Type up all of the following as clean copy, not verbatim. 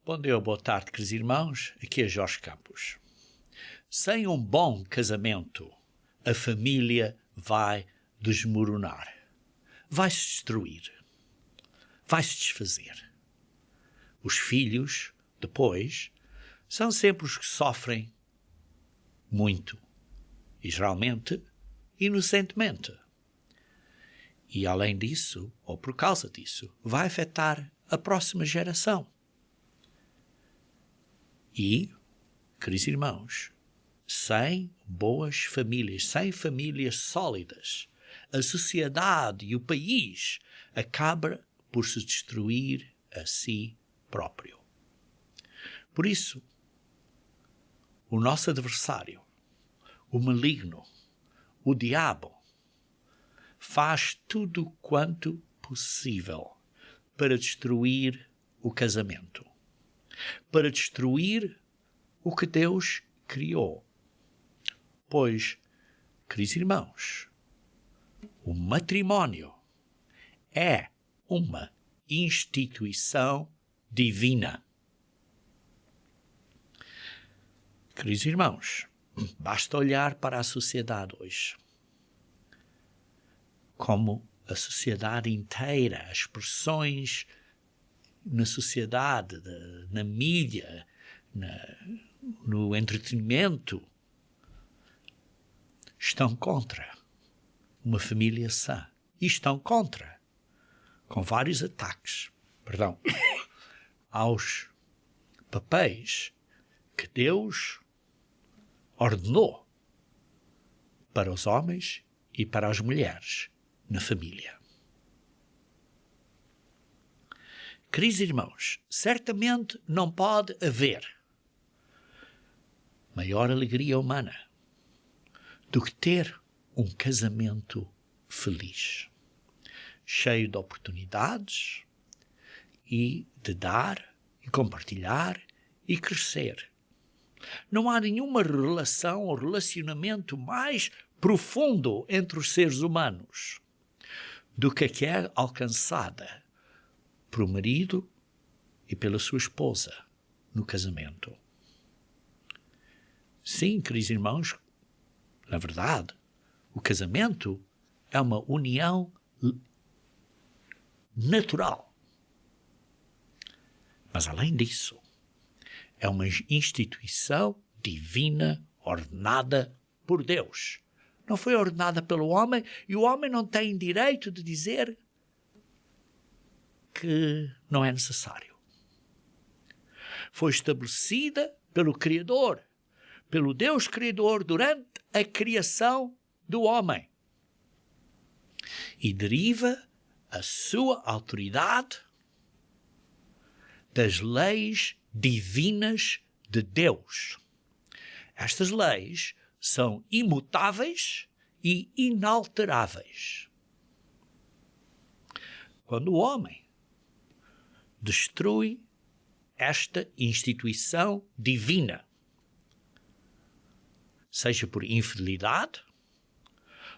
Bom dia, boa tarde, queridos irmãos. Aqui é Jorge Campos. Sem um bom casamento, a família vai desmoronar, vai se destruir, vai se desfazer. Os filhos, depois, são sempre os que sofrem muito e, geralmente, inocentemente. E, além disso, ou por causa disso, vai afetar a próxima geração. E, queridos irmãos, sem boas famílias, sem famílias sólidas, a sociedade e o país acabam por se destruir a si próprio. Por isso, o nosso adversário, o maligno, o diabo, faz tudo quanto possível para destruir o casamento, para destruir o que Deus criou. Pois, queridos irmãos, o matrimónio é uma instituição divina. Queridos irmãos, basta olhar para a sociedade hoje. Como a sociedade inteira, as expressões na sociedade, na mídia, no entretenimento, estão contra uma família sã. E estão contra, com vários ataques, aos papéis que Deus ordenou para os homens e para as mulheres na família. Queridos irmãos, certamente não pode haver maior alegria humana do que ter um casamento feliz, cheio de oportunidades e de dar e compartilhar e crescer. Não há nenhuma relação ou relacionamento mais profundo entre os seres humanos do que a que é alcançada por um marido e pela sua esposa no casamento. Sim, queridos irmãos, na verdade, o casamento é uma união natural. Mas, além disso, é uma instituição divina ordenada por Deus. Não foi ordenada pelo homem e o homem não tem direito de dizer que não é necessário. Foi estabelecida pelo Criador, pelo Deus Criador durante a criação do homem. E deriva a sua autoridade das leis divinas de Deus. Estas leis são imutáveis e inalteráveis. Quando o homem destrui esta instituição divina, seja por infidelidade,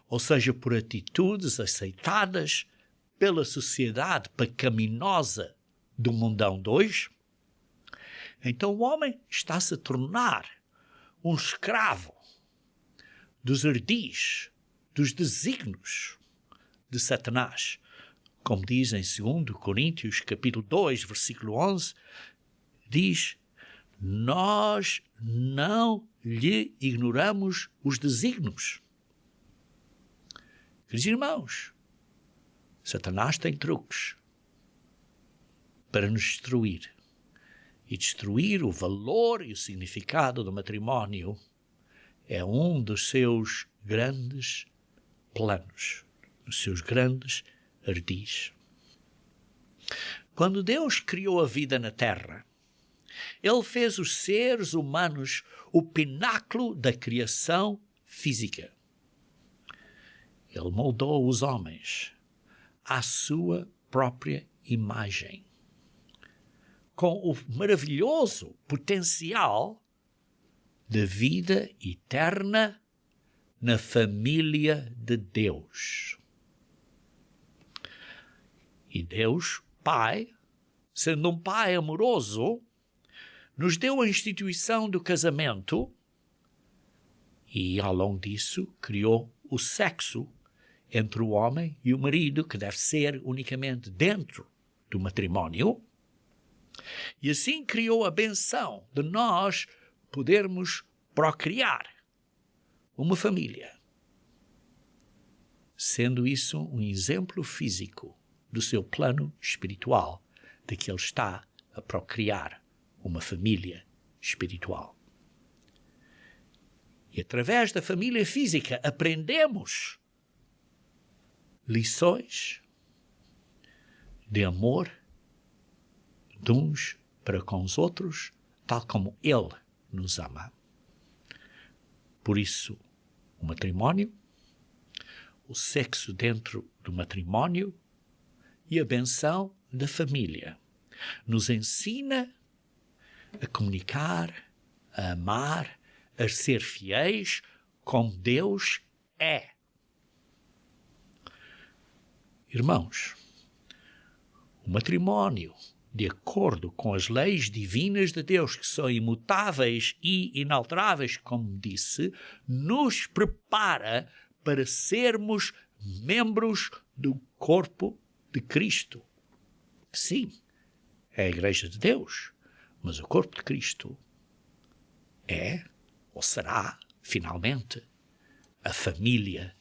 ou seja por atitudes aceitadas pela sociedade pecaminosa do mundão de hoje, então o homem está-se a tornar um escravo dos ardis, dos desígnios de Satanás. Como diz em 2 Coríntios, capítulo 2, versículo 11, diz: nós não lhe ignoramos os desígnios. Queridos irmãos, Satanás tem truques para nos destruir. E destruir o valor e o significado do matrimónio é um dos seus grandes planos, dos seus grandes ardis. Quando Deus criou a vida na terra, Ele fez os seres humanos o pináculo da criação física. Ele moldou os homens à sua própria imagem, com o maravilhoso potencial da vida eterna na família de Deus. E Deus, Pai, sendo um Pai amoroso, nos deu a instituição do casamento e, ao longo disso, criou o sexo entre o homem e o marido, que deve ser unicamente dentro do matrimónio, e assim criou a benção de nós podermos procriar uma família, sendo isso um exemplo físico do seu plano espiritual, de que ele está a procriar uma família espiritual. E através da família física aprendemos lições de amor de uns para com os outros, tal como Ele nos ama. Por isso, o matrimónio, o sexo dentro do matrimónio e a benção da família nos ensina a comunicar, a amar, a ser fiéis como Deus é. Irmãos, o matrimónio, de acordo com as leis divinas de Deus, que são imutáveis e inalteráveis, como disse, nos prepara para sermos membros do corpo de Cristo. Sim, é a Igreja de Deus, mas o corpo de Cristo é, ou será, finalmente, a família,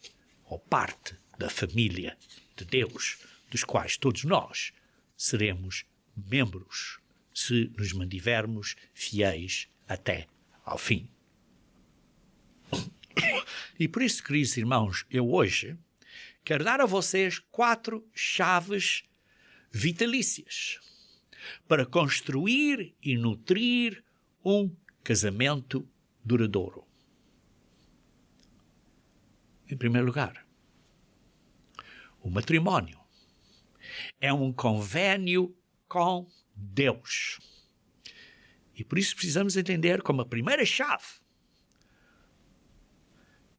ou parte da família de Deus, dos quais todos nós seremos membros, se nos mantivermos fiéis até ao fim. E por isso, queridos irmãos, eu hoje quero dar a vocês 4 chaves vitalícias para construir e nutrir um casamento duradouro. Em primeiro lugar, o matrimónio é um convênio com Deus. E por isso precisamos entender como a primeira chave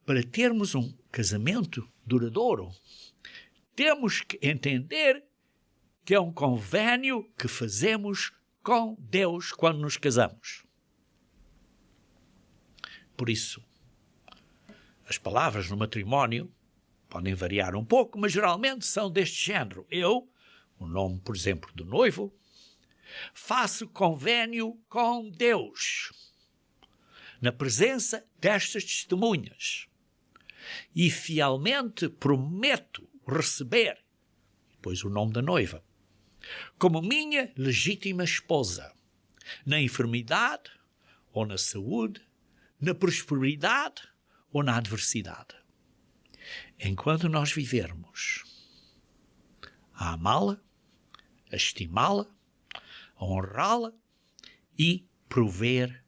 para termos um casamento duradouro, temos que entender que é um convênio que fazemos com Deus quando nos casamos. Por isso, as palavras no matrimónio podem variar um pouco, mas geralmente são deste género. Eu, o nome, por exemplo, do noivo, faço convênio com Deus, na presença destas testemunhas, e fielmente prometo receber, depois o nome da noiva, como minha legítima esposa, na enfermidade ou na saúde, na prosperidade ou na adversidade. Enquanto nós vivermos a amá-la, a estimá-la, a honrá-la e prover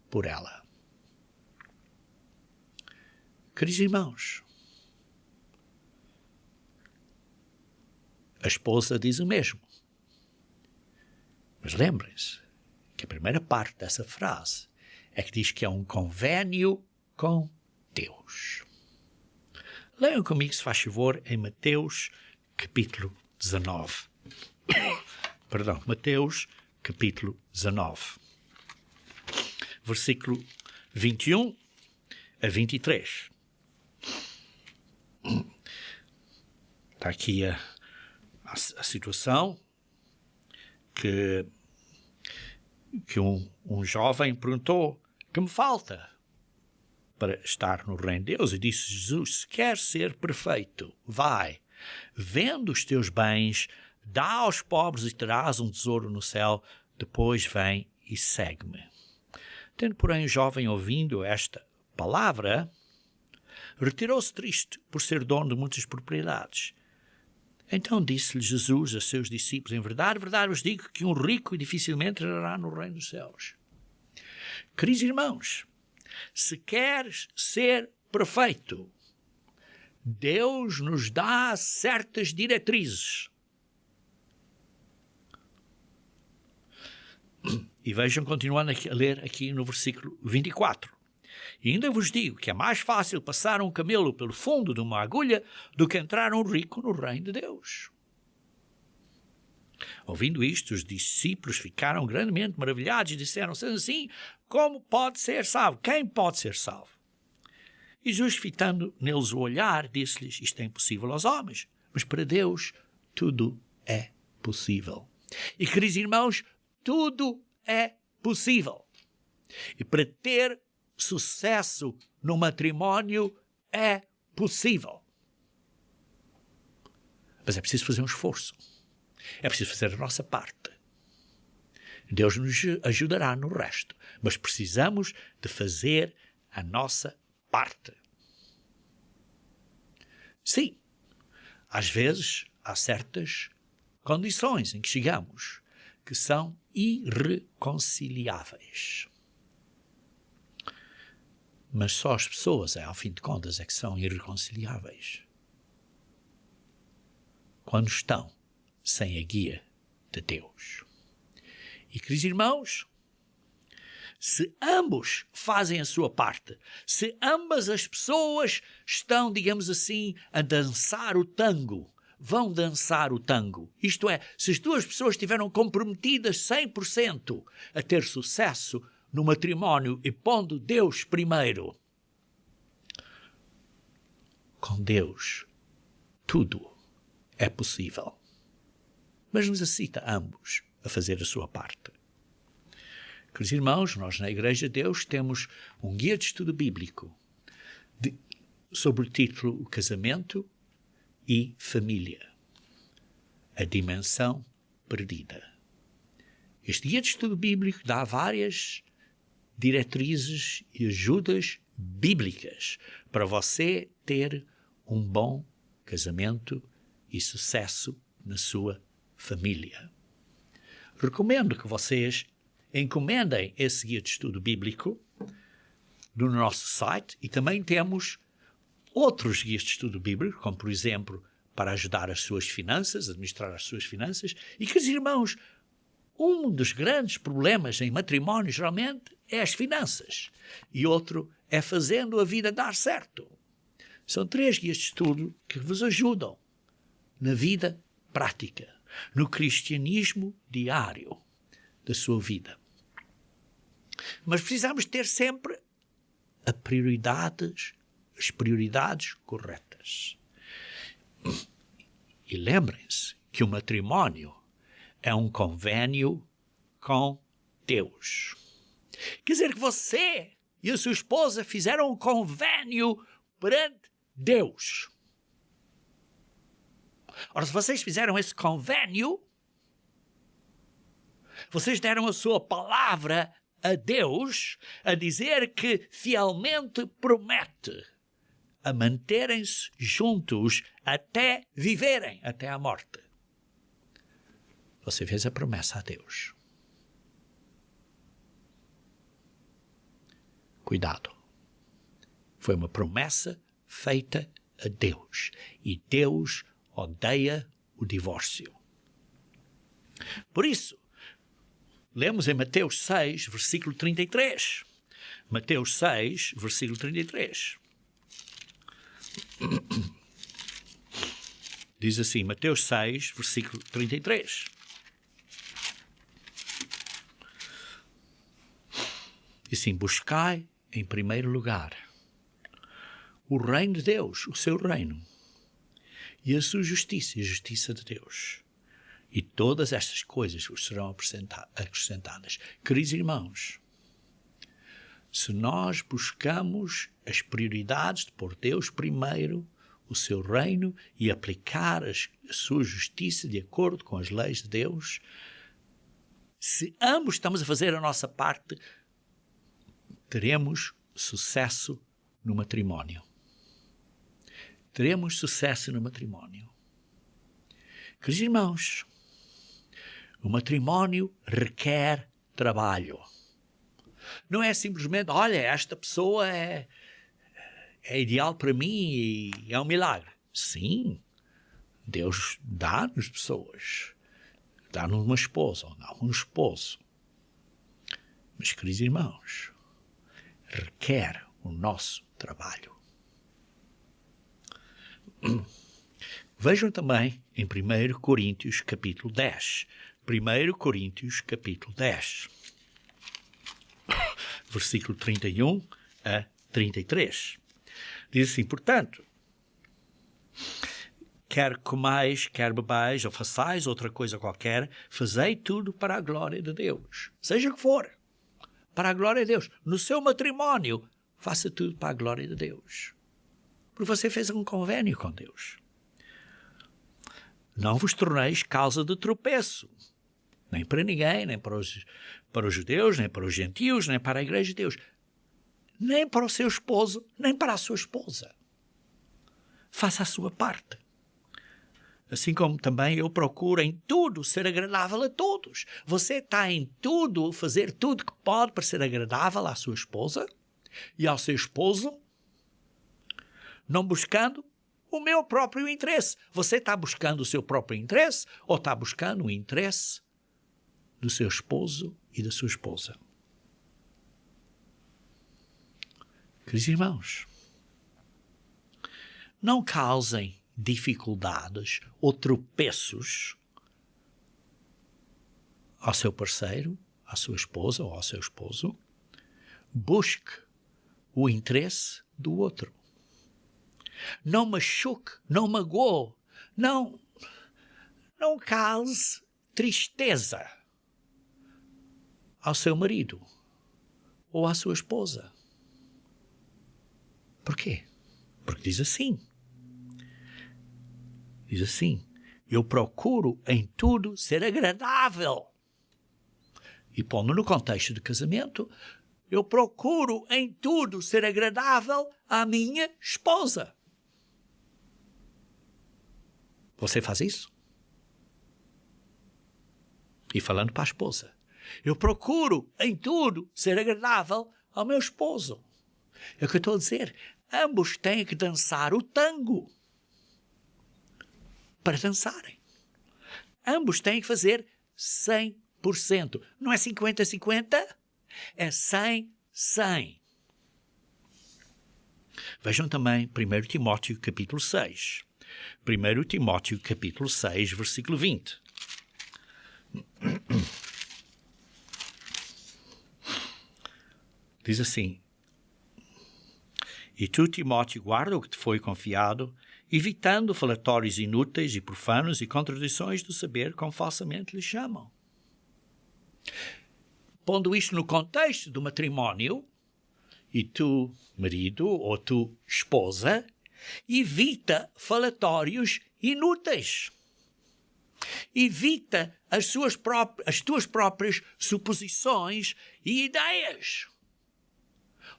por ela. Queridos irmãos, a esposa diz o mesmo. Mas lembrem-se que a primeira parte dessa frase é que diz que é um convênio com Deus. Leiam comigo, se faz favor, em Mateus, capítulo 19. Mateus, capítulo 19. Versículo 21 a 23. Está aqui a situação que um jovem perguntou: que me falta para estar no reino de Deus? E disse Jesus: se quer ser perfeito, vai, vende os teus bens, dá aos pobres e terás um tesouro no céu, depois vem e segue-me. Tendo, porém, o jovem ouvindo esta palavra, retirou-se triste por ser dono de muitas propriedades. Então disse-lhe Jesus a seus discípulos: em verdade, verdade vos digo que um rico dificilmente entrará no reino dos céus. Queridos irmãos, se queres ser perfeito, Deus nos dá certas diretrizes. E vejam, continuando a ler aqui no versículo 24. E ainda vos digo que é mais fácil passar um camelo pelo fundo de uma agulha do que entrar um rico no reino de Deus. Ouvindo isto, os discípulos ficaram grandemente maravilhados e disseram: sendo assim, como pode ser salvo? Quem pode ser salvo? E Jesus, fitando neles o olhar, disse-lhes: isto é impossível aos homens, mas para Deus tudo é possível. E, queridos irmãos, tudo é possível. E para ter sucesso no matrimónio é possível. Mas é preciso fazer um esforço. É preciso fazer a nossa parte. Deus nos ajudará no resto, mas precisamos de fazer a nossa parte. Sim, às vezes há certas condições em que chegamos que são irreconciliáveis. Mas só as pessoas, ao fim de contas, é que são irreconciliáveis. Quando estão sem a guia de Deus. E, queridos irmãos, se ambos fazem a sua parte, se ambas as pessoas estão, digamos assim, a dançar o tango, vão dançar o tango, isto é, se as duas pessoas estiveram comprometidas 100% a ter sucesso no matrimónio e pondo Deus primeiro, com Deus tudo é possível. Mas necessita ambos a fazer a sua parte. Queridos irmãos, nós na Igreja de Deus temos um guia de estudo bíblico sobre o título O Casamento e Família, a dimensão perdida. Este guia de estudo bíblico dá várias diretrizes e ajudas bíblicas para você ter um bom casamento e sucesso na sua família. Recomendo que vocês encomendem esse guia de estudo bíblico no nosso site e também temos outros guias de estudo bíblico, como por exemplo, para ajudar as suas finanças, administrar as suas finanças. E, queridos irmãos, um dos grandes problemas em matrimónio geralmente é as finanças e outro é fazendo a vida dar certo. São 3 guias de estudo que vos ajudam na vida prática, no cristianismo diário da sua vida. Mas precisamos ter sempre as prioridades corretas. E lembrem-se que o matrimónio é um convênio com Deus. Quer dizer que você e a sua esposa fizeram um convênio perante Deus. Ora, se vocês fizeram esse convênio, vocês deram a sua palavra a Deus, a dizer que fielmente promete a manterem-se juntos até viverem, até a morte. Você fez a promessa a Deus. Cuidado. Foi uma promessa feita a Deus. E Deus odeia o divórcio. Por isso, lemos em Mateus 6, versículo 33. Mateus 6, versículo 33. Diz assim, Mateus 6, versículo 33. E assim, buscai em primeiro lugar o reino de Deus, o seu reino, e a sua justiça, e a justiça de Deus. E todas estas coisas vos serão acrescentadas. Queridos irmãos, se nós buscamos as prioridades de pôr Deus primeiro, o seu reino, e aplicar a sua justiça de acordo com as leis de Deus, se ambos estamos a fazer a nossa parte, teremos sucesso no matrimónio. Teremos sucesso no matrimónio. Queridos irmãos, o matrimónio requer trabalho. Não é simplesmente, olha, esta pessoa é ideal para mim e é um milagre. Sim, Deus dá-nos pessoas. Dá-nos uma esposa ou dá-nos um esposo. Mas, queridos irmãos, requer o nosso trabalho. Vejam também em 1 Coríntios capítulo 10, 1 Coríntios, capítulo 10, versículo 31 a 33. Diz assim, portanto, quer comais, quer bebais, ou façais outra coisa qualquer, fazei tudo para a glória de Deus. Seja o que for, para a glória de Deus. No seu matrimónio, faça tudo para a glória de Deus. Porque você fez um convênio com Deus. Não vos torneis causa de tropeço, nem para ninguém, nem para os judeus, nem para os gentios, nem para a igreja de Deus, nem para o seu esposo, nem para a sua esposa. Faça a sua parte. Assim como também eu procuro em tudo ser agradável a todos. Você está em tudo, fazer tudo que pode para ser agradável à sua esposa e ao seu esposo, não buscando o meu próprio interesse. Você está buscando o seu próprio interesse ou está buscando o interesse do seu esposo e da sua esposa? Queridos irmãos, não causem dificuldades ou tropeços ao seu parceiro, à sua esposa ou ao seu esposo. Busque o interesse do outro. Não machuque, não magoe, não cause tristeza ao seu marido ou à sua esposa. Por quê? Porque diz assim, eu procuro em tudo ser agradável. E pondo no contexto de casamento, eu procuro em tudo ser agradável à minha esposa. Você faz isso? E falando para a esposa, eu procuro em tudo ser agradável ao meu esposo. É o que eu estou a dizer. Ambos têm que dançar o tango para dançarem. Ambos têm que fazer 100%. Não é 50-50, é 100-100. Vejam também 1 Timóteo capítulo 6. 1 Timóteo capítulo 6, versículo 20. Diz assim, e tu, Timóteo, guarda o que te foi confiado, evitando falatórios inúteis e profanos e contradições do saber, como falsamente lhe chamam. Pondo isto no contexto do matrimónio, e tu, marido, ou tu, esposa, evita falatórios inúteis. Evita as tuas próprias suposições e ideias.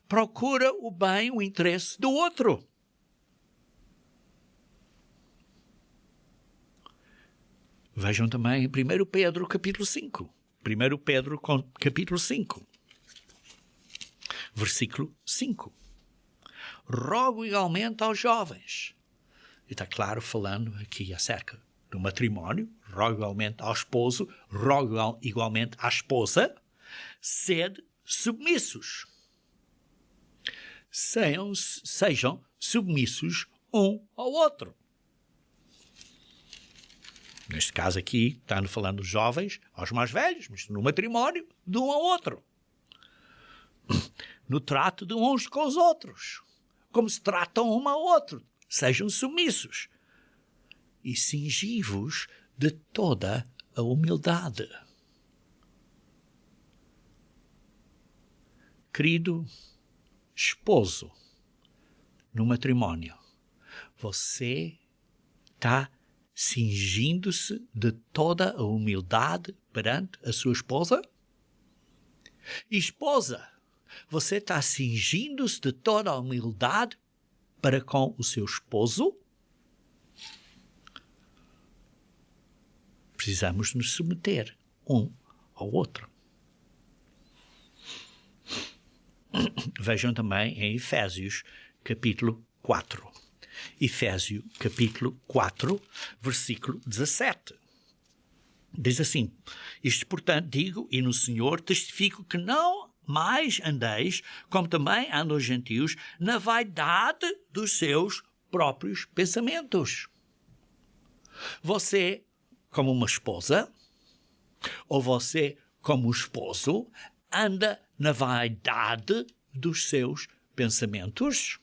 Procura o bem, o interesse do outro. Vejam também em 1 Pedro capítulo 5. 1 Pedro capítulo 5. Versículo 5. Rogo igualmente aos jovens. E está claro falando aqui acerca do matrimónio. Rogo igualmente ao esposo. Rogo igualmente à esposa. Sede submissos. Sejam submissos um ao outro. Neste caso aqui, está falando dos jovens aos mais velhos, mas no matrimónio, de um ao outro. No trato de uns com os outros. Como se tratam um ao outro. Sejam submissos. E cingi-vos de toda a humildade. Querido esposo, no matrimónio, você está cingindo-se de toda a humildade perante a sua esposa? E esposa, você está cingindo-se de toda a humildade para com o seu esposo? Precisamos nos submeter um ao outro. Vejam também em Efésios, capítulo 4. Efésios, capítulo 4, versículo 17. Diz assim, isto, portanto, digo, e no Senhor testifico que não mais andeis, como também andam os gentios, na vaidade dos seus próprios pensamentos. Você, como uma esposa, Ou você, como esposo, anda na vaidade dos seus pensamentos?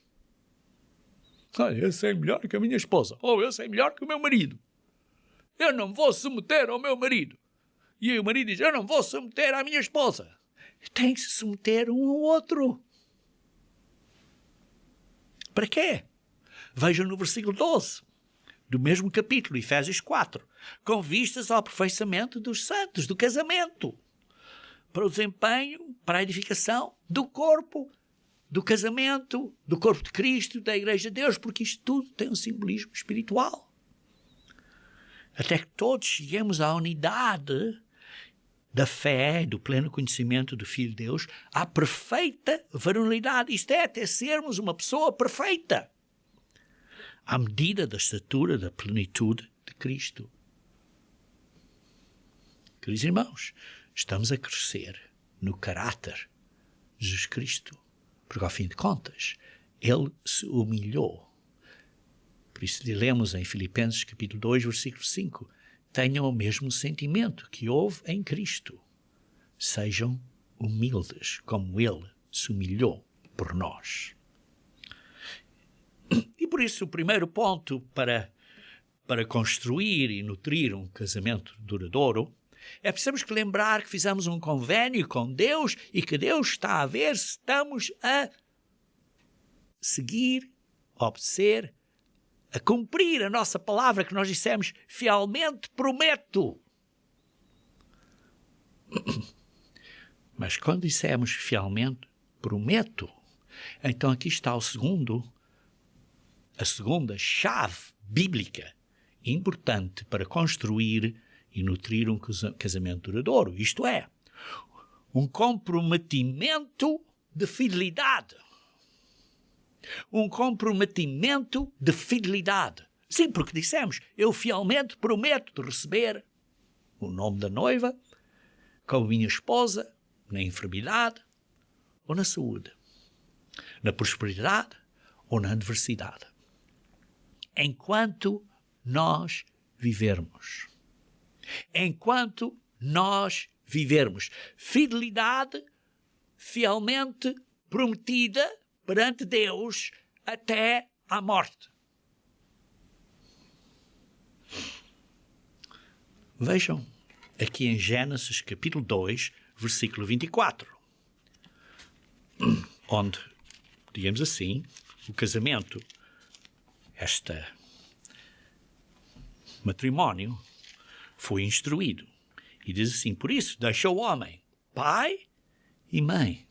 Olha, eu sei melhor que a minha esposa. Ou eu sei melhor que o meu marido. Eu não vou submeter ao meu marido. E o marido diz, eu não vou submeter à minha esposa. Tem que se submeter um ao outro. Para quê? Vejam no versículo 12, do mesmo capítulo, Efésios 4. Com vistas ao aperfeiçoamento dos santos, do casamento. Para o desempenho, para a edificação do corpo, do casamento, do corpo de Cristo, da Igreja de Deus, porque isto tudo tem um simbolismo espiritual. Até que todos cheguemos à unidade da fé, do pleno conhecimento do Filho de Deus, à perfeita varonilidade. Isto é, até sermos uma pessoa perfeita, à medida da estatura da plenitude de Cristo. Queridos irmãos, estamos a crescer no caráter de Jesus Cristo, porque ao fim de contas, ele se humilhou. Por isso lemos em Filipenses capítulo 2, versículo 5, tenham o mesmo sentimento que houve em Cristo. Sejam humildes, como ele se humilhou por nós. E por isso o primeiro ponto para construir e nutrir um casamento duradouro é precisamos que lembrar que fizemos um convênio com Deus e que Deus está a ver se estamos a seguir, a obedecer, a cumprir a nossa palavra que nós dissemos, fielmente prometo. Mas quando dissemos fielmente prometo, então aqui está a segunda chave bíblica importante para construir e nutrir um casamento duradouro. Isto é, um comprometimento de fidelidade. Um comprometimento de fidelidade. Sim, porque dissemos, eu fielmente prometo de receber o nome da noiva como minha esposa na enfermidade ou na saúde, na prosperidade ou na adversidade. Enquanto nós vivermos. Enquanto nós vivermos. Fidelidade fielmente prometida perante Deus até à morte. Vejam aqui em Gênesis capítulo 2, versículo 24, onde, digamos assim, o casamento, este matrimónio, foi instruído. E diz assim, por isso, deixa o homem pai e mãe.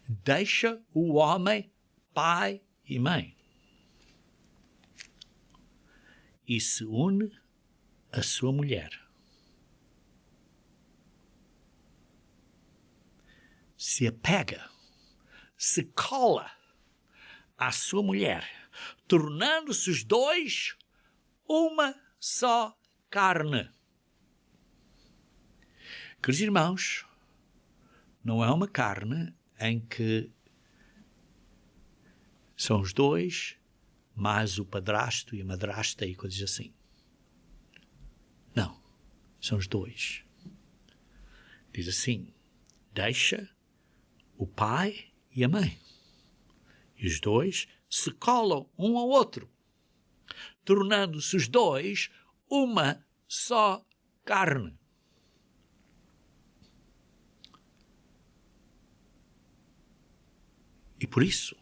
Deixa o homem pai e mãe. E se une à sua mulher. Se apega, se cola à sua mulher, tornando-se os dois uma só carne. Queridos irmãos, não é uma carne em que são os dois, mais o padrasto e a madrasta e coisas assim. Não, são os dois. Diz assim, deixa o pai e a mãe. E os dois se colam um ao outro, tornando-se os dois uma só carne. E por isso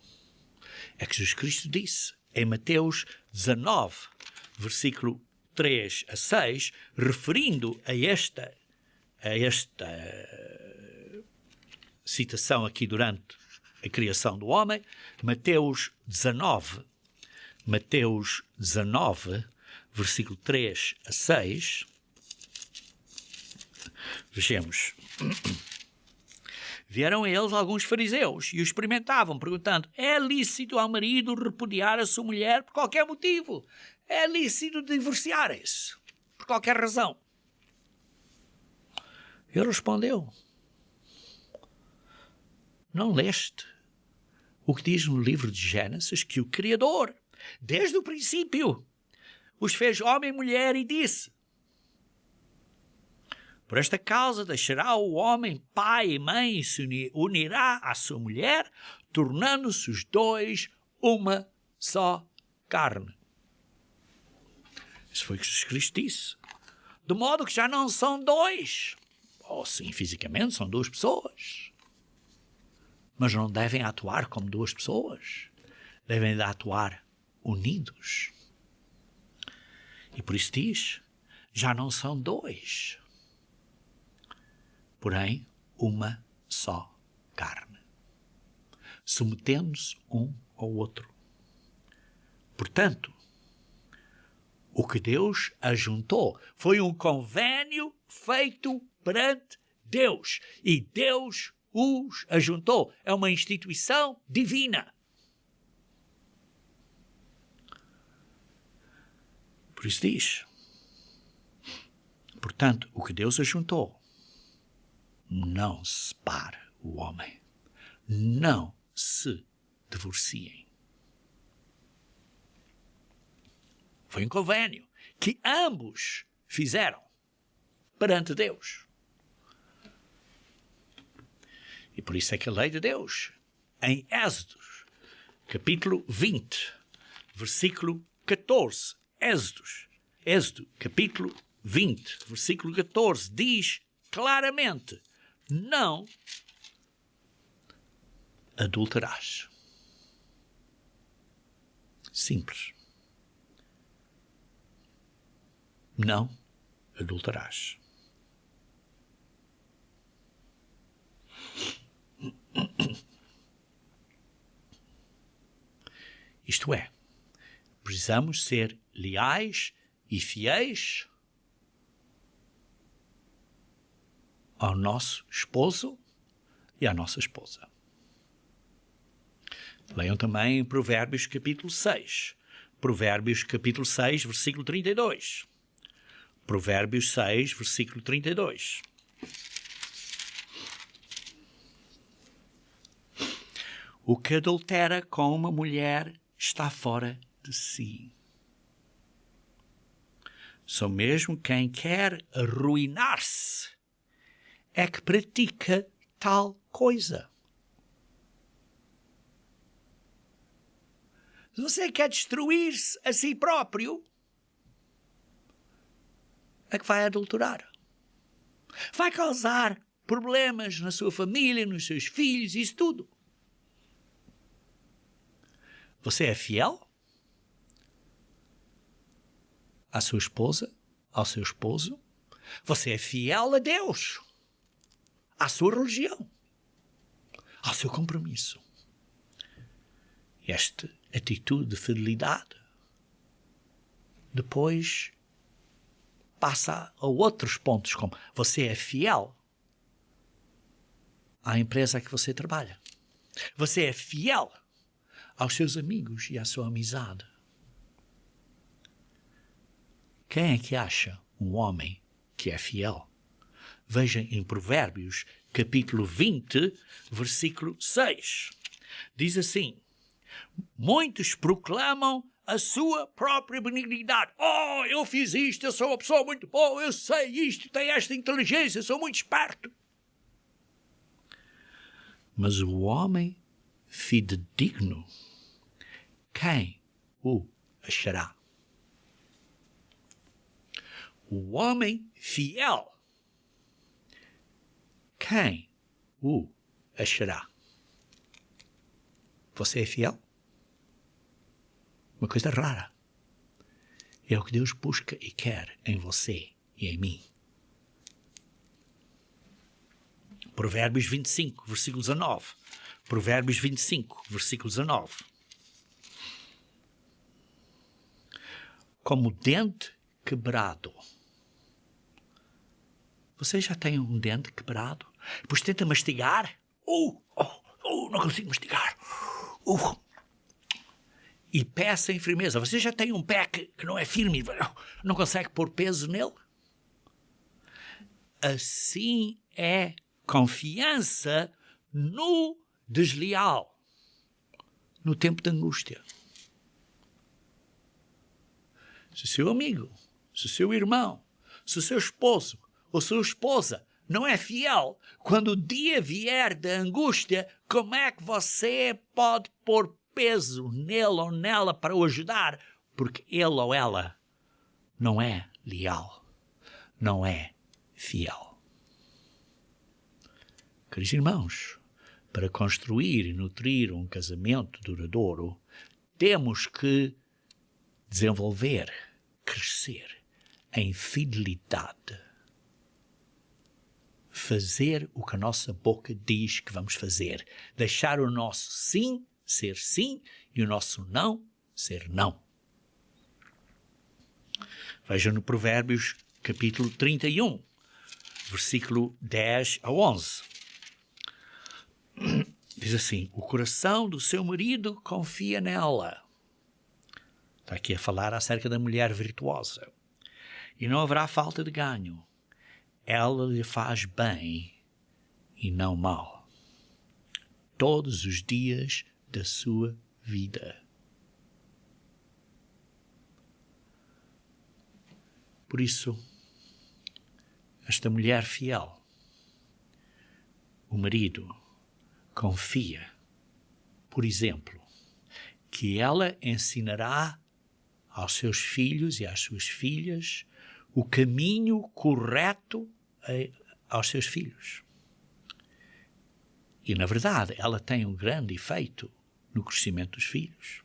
é que Jesus Cristo disse em Mateus 19, versículo 3 a 6, referindo a esta citação aqui durante a criação do homem, Mateus 19, versículo 3 a 6, vejamos. Vieram a eles alguns fariseus e o experimentavam, perguntando, é lícito ao marido repudiar a sua mulher por qualquer motivo? É lícito divorciarem-se por qualquer razão? Ele respondeu, não leste o que diz no livro de Gênesis, que o Criador, desde o princípio, os fez homem e mulher e disse. Por esta causa deixará o homem pai e mãe e se unirá à sua mulher, tornando-se os dois uma só carne. Isso foi o que Jesus Cristo disse. De modo que já não são dois. Ou sim, fisicamente são duas pessoas. Mas não devem atuar como duas pessoas. Devem atuar unidos. E por isso diz, já não são dois. Porém, uma só carne. Submetendo-se um ao outro. Portanto, o que Deus ajuntou foi um convênio feito perante Deus. E Deus os ajuntou. É uma instituição divina. Por isso diz, portanto, o que Deus ajuntou, não separe o homem. Não se divorciem. Foi um convênio que ambos fizeram perante Deus. E por isso é que a lei de Deus, em Êxodo, capítulo 20, versículo 14, Êxodo, capítulo 20, versículo 14, diz claramente, não adulterarás. Simples. Não adulterarás. Isto é, precisamos ser leais e fiéis ao nosso esposo e à nossa esposa. Leiam também em Provérbios capítulo 6. Provérbios capítulo 6, versículo 32. Provérbios 6, versículo 32. O que adultera com uma mulher está fora de si. Só mesmo quem quer arruinar-se é que pratica tal coisa. Se você quer destruir-se a si próprio, é que vai adulterar. Vai causar problemas na sua família, nos seus filhos, isso tudo. Você é fiel à sua esposa, ao seu esposo? Você é fiel a Deus, à sua religião, ao seu compromisso. Esta atitude de fidelidade depois passa a outros pontos, como você é fiel à empresa que você trabalha. Você é fiel aos seus amigos e à sua amizade. Quem é que acha um homem que é fiel? Veja em Provérbios, capítulo 20, versículo 6. Diz assim, muitos proclamam a sua própria benignidade. Oh, eu fiz isto, eu sou uma pessoa muito boa, eu sei isto, tenho esta inteligência, sou muito esperto. Mas o homem fidedigno, quem o achará? O homem fiel, quem o achará? Você é fiel? Uma coisa rara. É o que Deus busca e quer em você e em mim. Provérbios 25, versículo 19. Provérbios 25, versículo 19. Como dente quebrado. Você já tem um dente quebrado? Depois tenta mastigar. Não consigo mastigar. E pé sem firmeza. Você já tem um pé que não é firme, não consegue pôr peso nele? Assim é confiança no desleal, no tempo de angústia. Se o seu amigo, se o seu irmão, se o seu esposo a sua esposa não é fiel, quando o dia vier da angústia, como é que você pode pôr peso nele ou nela para o ajudar? Porque ele ou ela não é leal, não é fiel. Queridos irmãos, para construir e nutrir um casamento duradouro, temos que desenvolver, crescer em fidelidade. Fazer o que a nossa boca diz que vamos fazer. Deixar o nosso sim ser sim e o nosso não ser não. Veja no Provérbios capítulo 31, versículo 10 a 11. Diz assim: o coração do seu marido confia nela. Está aqui a falar acerca da mulher virtuosa. E não haverá falta de ganho. Ela lhe faz bem e não mal, todos os dias da sua vida. Por isso, esta mulher fiel, o marido, confia, por exemplo, que ela ensinará aos seus filhos e às suas filhas o caminho correto aos seus filhos. E, na verdade, ela tem um grande efeito no crescimento dos filhos.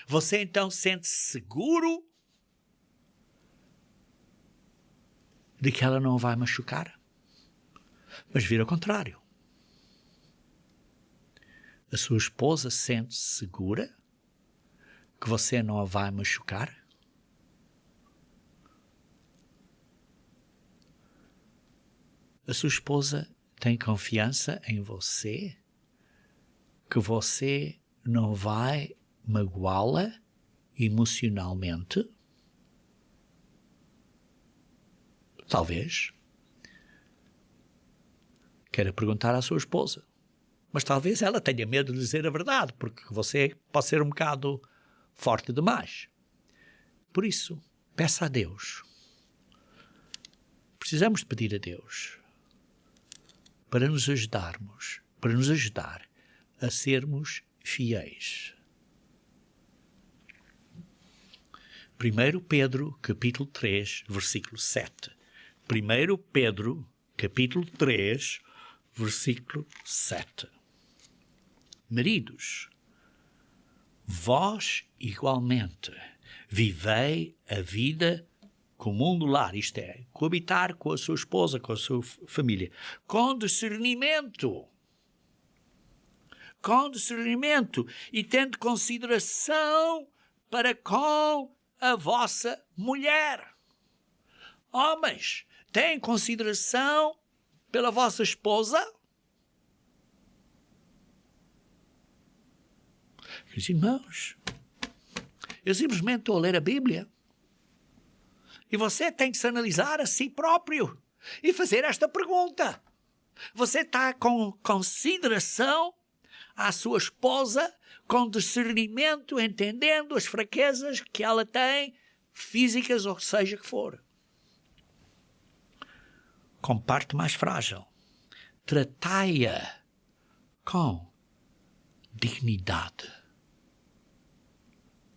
Você, então, sente-se seguro de que ela não vai machucar? Mas vira ao contrário. A sua esposa sente-se segura que você não a vai machucar? A sua esposa tem confiança em você que você não vai magoá-la emocionalmente? Talvez queira perguntar à sua esposa, mas talvez ela tenha medo de dizer a verdade, porque você pode ser um bocado forte demais. Por isso, peça a Deus. Precisamos de pedir a Deus para nos ajudarmos, para nos ajudar a sermos fiéis. 1 Pedro, capítulo 3, versículo 7. 1 Pedro, capítulo 3, versículo 7. Maridos, vós igualmente vivei a vida comum do lar, isto é, coabitar com a sua esposa, com a sua família, com discernimento e tendo consideração para com a vossa mulher. Homens, têm consideração pela vossa esposa? Meus irmãos, eu simplesmente estou a ler a Bíblia. E você tem que se analisar a si próprio e fazer esta pergunta. Você está com consideração à sua esposa, com discernimento, entendendo as fraquezas que ela tem, físicas ou seja que for. Com parte mais frágil, tratai-a com dignidade,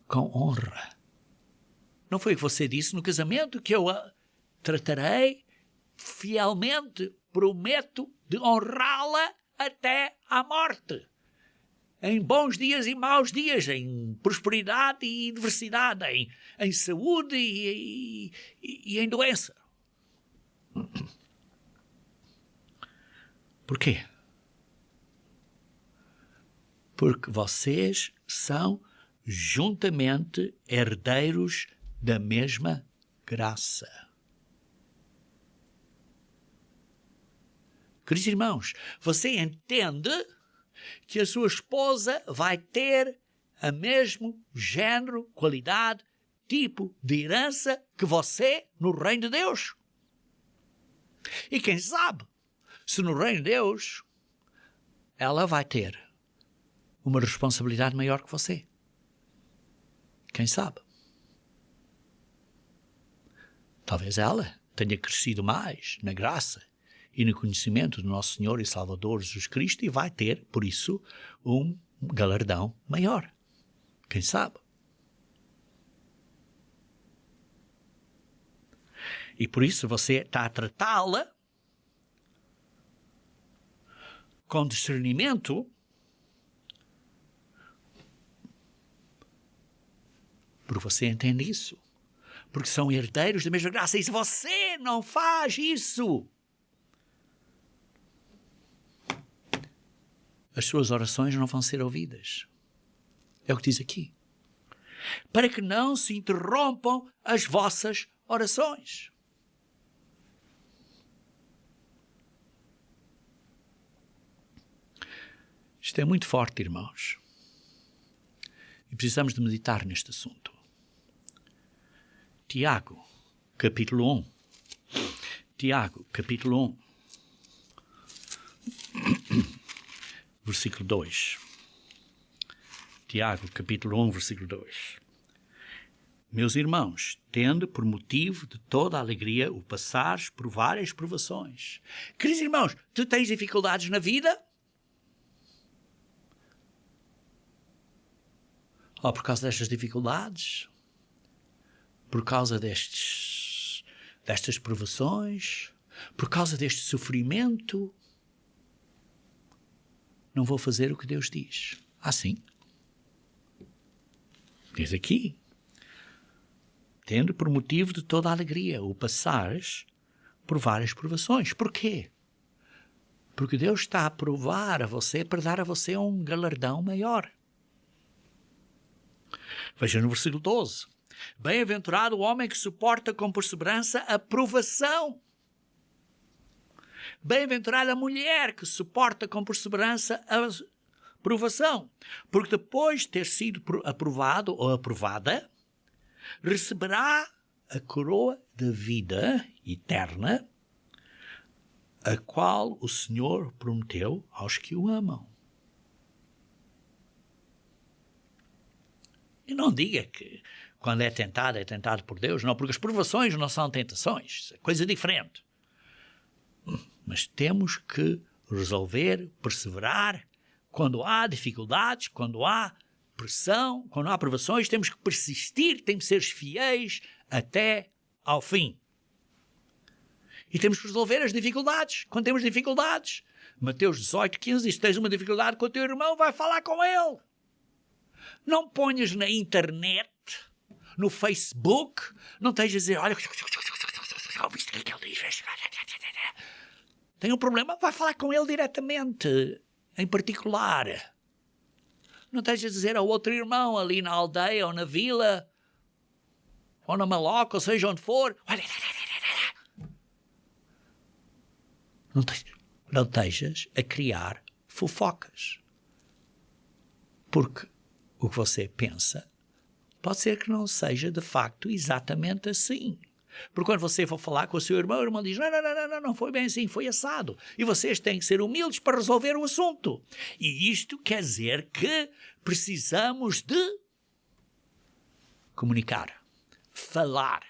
com honra. Não foi o que você disse no casamento, que eu a tratarei fielmente, prometo de honrá-la até à morte. Em bons dias e maus dias, em prosperidade e diversidade, em saúde e em doença. Por quê? Porque vocês são juntamente herdeiros da mesma graça. Queridos irmãos, você entende que a sua esposa vai ter a mesmo género, qualidade, tipo de herança que você no reino de Deus? E quem sabe, se no reino de Deus ela vai ter uma responsabilidade maior que você. Quem sabe? Talvez ela tenha crescido mais na graça e no conhecimento do nosso Senhor e Salvador Jesus Cristo e vai ter, por isso, um galardão maior. Quem sabe? E por isso você está a tratá-la com discernimento, porque você entende isso. Porque são herdeiros da mesma graça. E se você não faz isso, as suas orações não vão ser ouvidas. É o que diz aqui. Para que não se interrompam as vossas orações. Isto é muito forte, irmãos. E precisamos de meditar neste assunto. Tiago, capítulo 1. Tiago, capítulo 1. Versículo 2. Tiago, capítulo 1, versículo 2. Meus irmãos, tende por motivo de toda a alegria o passares por várias provações. Queridos irmãos, tu tens dificuldades na vida? Ou por causa destas dificuldades? Por causa destas provações? Por causa deste sofrimento? Não vou fazer o que Deus diz. Sim. Diz aqui. Tendo por motivo de toda a alegria o passares por várias provações. Porquê? Porque Deus está a provar a você para dar a você um galardão maior. Veja no versículo 12. Bem-aventurado o homem que suporta com perseverança a provação. Bem-aventurada a mulher que suporta com perseverança a provação. Porque depois de ter sido aprovado ou aprovada, receberá a coroa da vida eterna, a qual o Senhor prometeu aos que o amam. E não diga que quando é tentado por Deus. Não, porque as provações não são tentações. É coisa diferente. Mas temos que resolver, perseverar. Quando há dificuldades, quando há pressão, quando há provações, temos que persistir, temos que ser fiéis até ao fim. E temos que resolver as dificuldades. Quando temos dificuldades, Mateus 18:15 diz: se tens uma dificuldade com o teu irmão, vai falar com ele. Não ponhas na internet, no Facebook, não estejas a dizer, olha, ouviste o que ele diz? Tem um problema, vai falar com ele diretamente, em particular. Não estejas a dizer ao outro irmão ali na aldeia ou na vila, ou na maloca, ou seja onde for, olha, não estejas a criar fofocas. Porque o que você pensa pode ser que não seja de facto exatamente assim. Porque quando você for falar com o seu irmão, o irmão diz, não foi bem assim, foi assado. E vocês têm que ser humildes para resolver o assunto. E isto quer dizer que precisamos de comunicar, falar.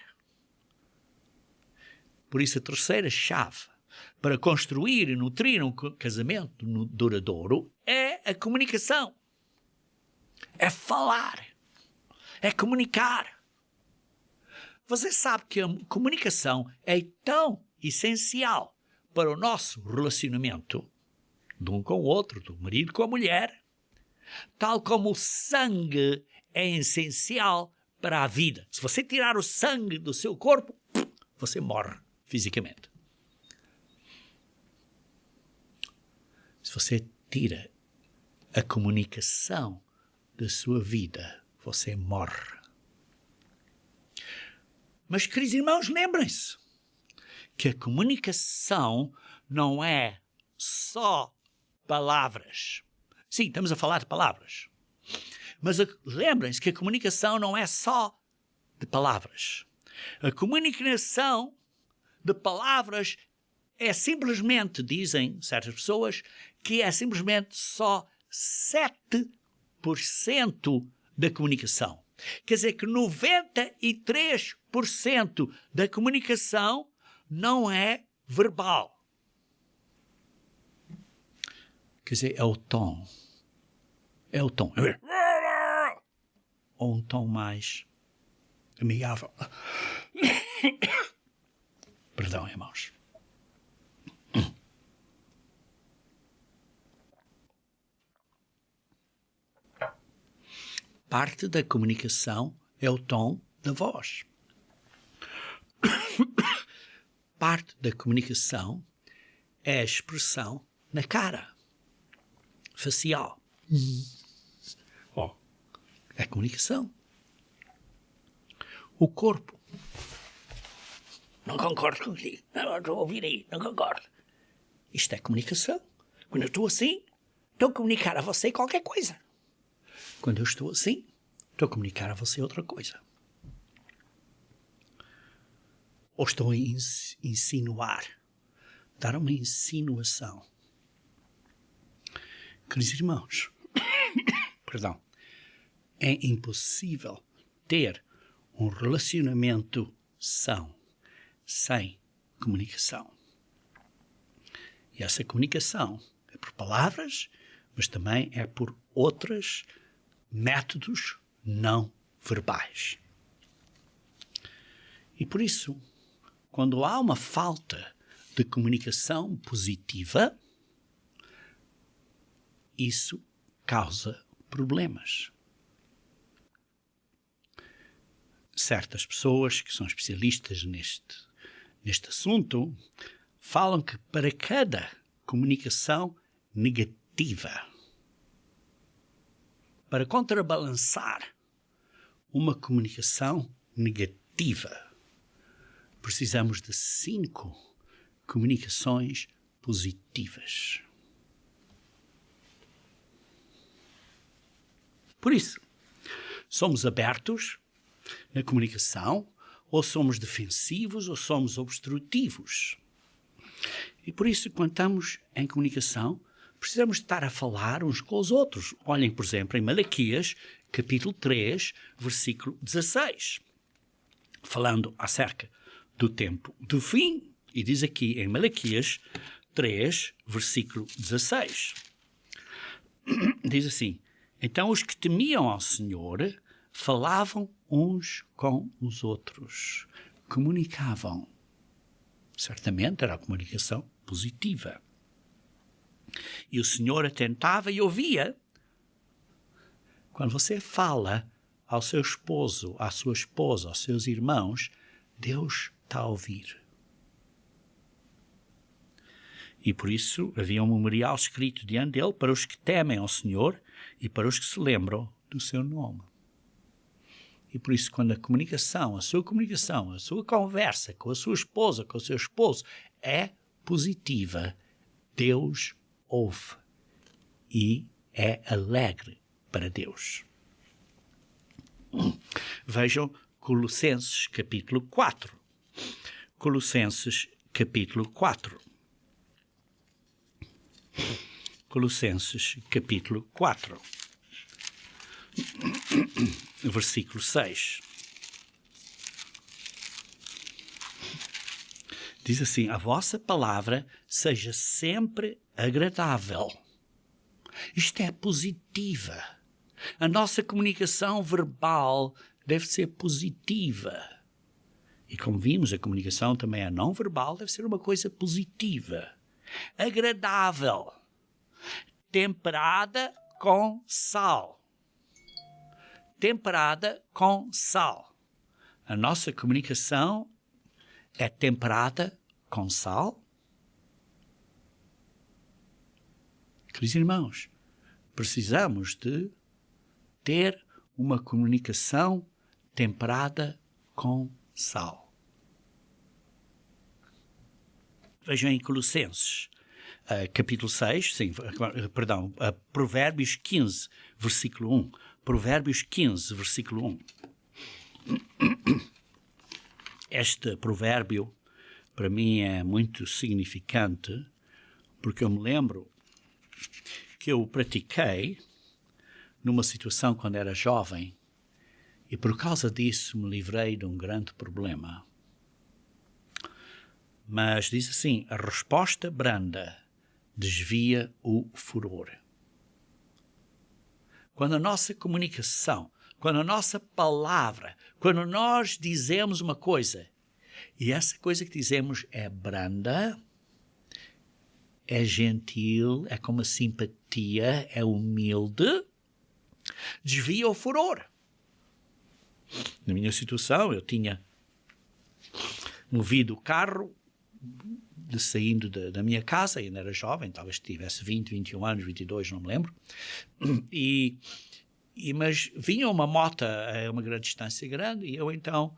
Por isso a terceira chave para construir e nutrir um casamento duradouro é a comunicação. É falar. É comunicar. Você sabe que a comunicação é tão essencial para o nosso relacionamento de um com o outro, do marido com a mulher, tal como o sangue é essencial para a vida. Se você tirar o sangue do seu corpo, você morre fisicamente. Se você tira a comunicação da sua vida, você morre. Mas, queridos irmãos, lembrem-se que a comunicação não é só palavras. Sim, estamos a falar de palavras. Mas lembrem-se que a comunicação não é só de palavras. A comunicação de palavras é simplesmente, dizem certas pessoas, que é simplesmente só 7% da comunicação. Quer dizer que 93% da comunicação não é verbal. Quer dizer, é o tom. É o tom. Ou um tom mais amigável. Perdão, irmãos. Parte da comunicação é o tom da voz. Parte da comunicação é a expressão na cara, facial. É comunicação. O corpo. Não concordo contigo. Não estou a ouvir aí. Não concordo. Isto é comunicação. Quando eu estou assim, estou a comunicar a você qualquer coisa. Quando eu estou assim, estou a comunicar a você outra coisa. Ou estou a insinuar. Dar uma insinuação. Queridos irmãos, perdão, é impossível ter um relacionamento são sem comunicação. E essa comunicação é por palavras, mas também é por outros métodos não verbais. E por isso, quando há uma falta de comunicação positiva, isso causa problemas. Certas pessoas que são especialistas neste assunto falam que para cada comunicação negativa, para contrabalançar uma comunicação negativa, precisamos de 5 comunicações positivas. Por isso, somos abertos na comunicação, ou somos defensivos, ou somos obstrutivos. E por isso, quando estamos em comunicação, precisamos estar a falar uns com os outros. Olhem, por exemplo, em Malaquias, capítulo 3, versículo 16. Falando acerca do tempo do fim. E diz aqui em Malaquias 3, versículo 16. Diz assim: então os que temiam ao Senhor falavam uns com os outros, comunicavam. Certamente era a comunicação positiva. E o Senhor atentava e ouvia. Quando você fala ao seu esposo, à sua esposa, aos seus irmãos, Deus está a ouvir. E por isso havia um memorial escrito diante dele para os que temem ao Senhor e para os que se lembram do seu nome. E por isso, quando a sua conversa com a sua esposa, com o seu esposo, é positiva, Deus ouve e é alegre para Deus. Vejam Colossenses capítulo 4. Colossenses capítulo 4. Colossenses capítulo 4. Versículo 6. Diz assim: a vossa palavra seja sempre agradável. Isto é positiva. A nossa comunicação verbal deve ser positiva. E como vimos, a comunicação também é não verbal, deve ser uma coisa positiva. Agradável. Temperada com sal. Temperada com sal. A nossa comunicação é temperada com sal? Queridos irmãos, precisamos de ter uma comunicação temperada com sal. Vejam em Colossenses, capítulo 6, Provérbios 15, versículo 1. Provérbios 15, versículo 1. Este provérbio, para mim, é muito significante, porque eu me lembro que eu o pratiquei numa situação quando era jovem e por causa disso me livrei de um grande problema. Mas diz assim, a resposta branda desvia o furor. Quando a nossa comunicação, quando a nossa palavra, quando nós dizemos uma coisa, e essa coisa que dizemos é branda, é gentil, é com uma simpatia, é humilde, desvia o furor. Na minha situação, eu tinha movido o carro saindo da minha casa, ainda era jovem, talvez tivesse 20, 21 anos, 22, não me lembro, mas vinha uma moto a uma grande distância grande e eu então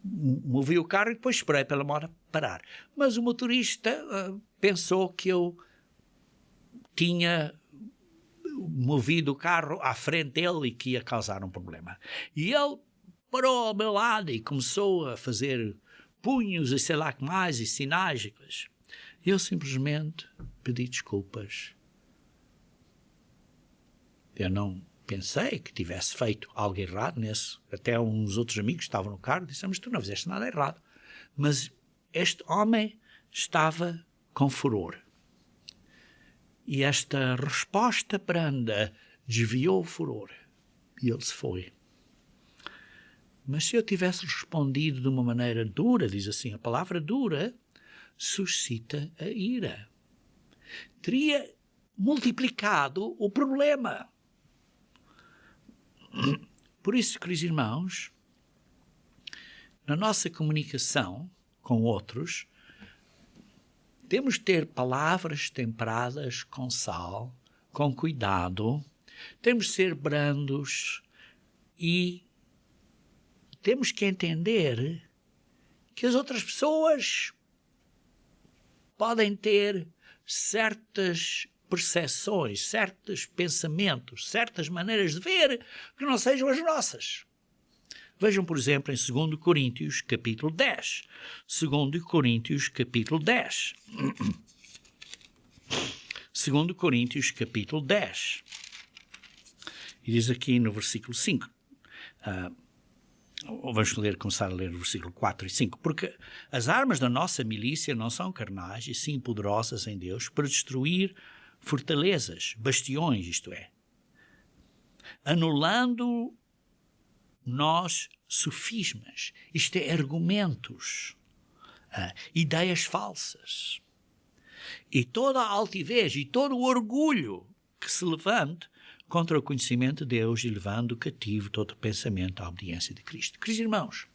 movi o carro e depois esperei pela moto parar. Mas o motorista pensou que eu tinha movido o carro à frente dele e que ia causar um problema. E ele parou ao meu lado e começou a fazer punhos e sei lá que mais, e sinais. E eu simplesmente pedi desculpas. Eu não pensei que tivesse feito algo errado nesse. Até uns outros amigos que estavam no carro disseram, mas tu não fizeste nada errado. Mas este homem estava com furor. E esta resposta branda desviou o furor. E ele se foi. Mas se eu tivesse respondido de uma maneira dura, diz assim, a palavra dura suscita a ira. Teria multiplicado o problema. Por isso, queridos irmãos, na nossa comunicação com outros, temos de ter palavras temperadas com sal, com cuidado, temos de ser brandos e temos que entender que as outras pessoas podem ter certas percepções, certos pensamentos, certas maneiras de ver que não sejam as nossas. Vejam, por exemplo, em 2 Coríntios, capítulo 10. 2 Coríntios, capítulo 10. 2 Coríntios, capítulo 10. E diz aqui no versículo 5. Vamos começar a ler o versículo 4 e 5. Porque as armas da nossa milícia não são carnais, e sim poderosas em Deus, para destruir fortalezas, bastiões, isto é, anulando nós sofismas, isto é, argumentos, ideias falsas, e toda a altivez e todo o orgulho que se levante contra o conhecimento de Deus e levando cativo todo pensamento à obediência de Cristo. Queridos irmãos,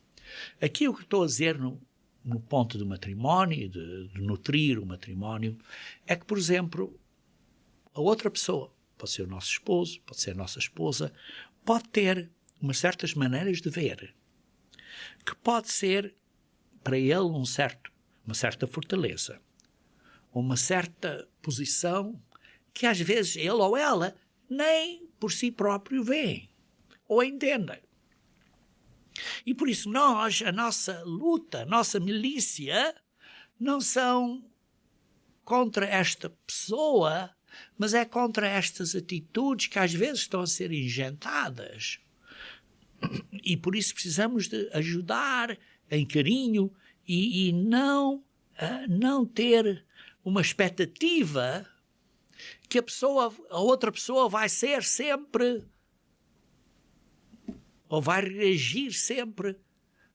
aqui o que estou a dizer no ponto do matrimónio, de nutrir o matrimónio, é que, por exemplo, a outra pessoa, pode ser o nosso esposo, pode ser a nossa esposa, pode ter umas certas maneiras de ver, que pode ser para ele uma certa fortaleza, uma certa posição que às vezes ele ou ela nem por si próprio vê ou entendem. E por isso a nossa luta, a nossa milícia, não são contra esta pessoa, mas é contra estas atitudes que às vezes estão a ser ingentadas. E por isso precisamos de ajudar em carinho e não ter uma expectativa que a outra pessoa vai ser sempre ou vai reagir sempre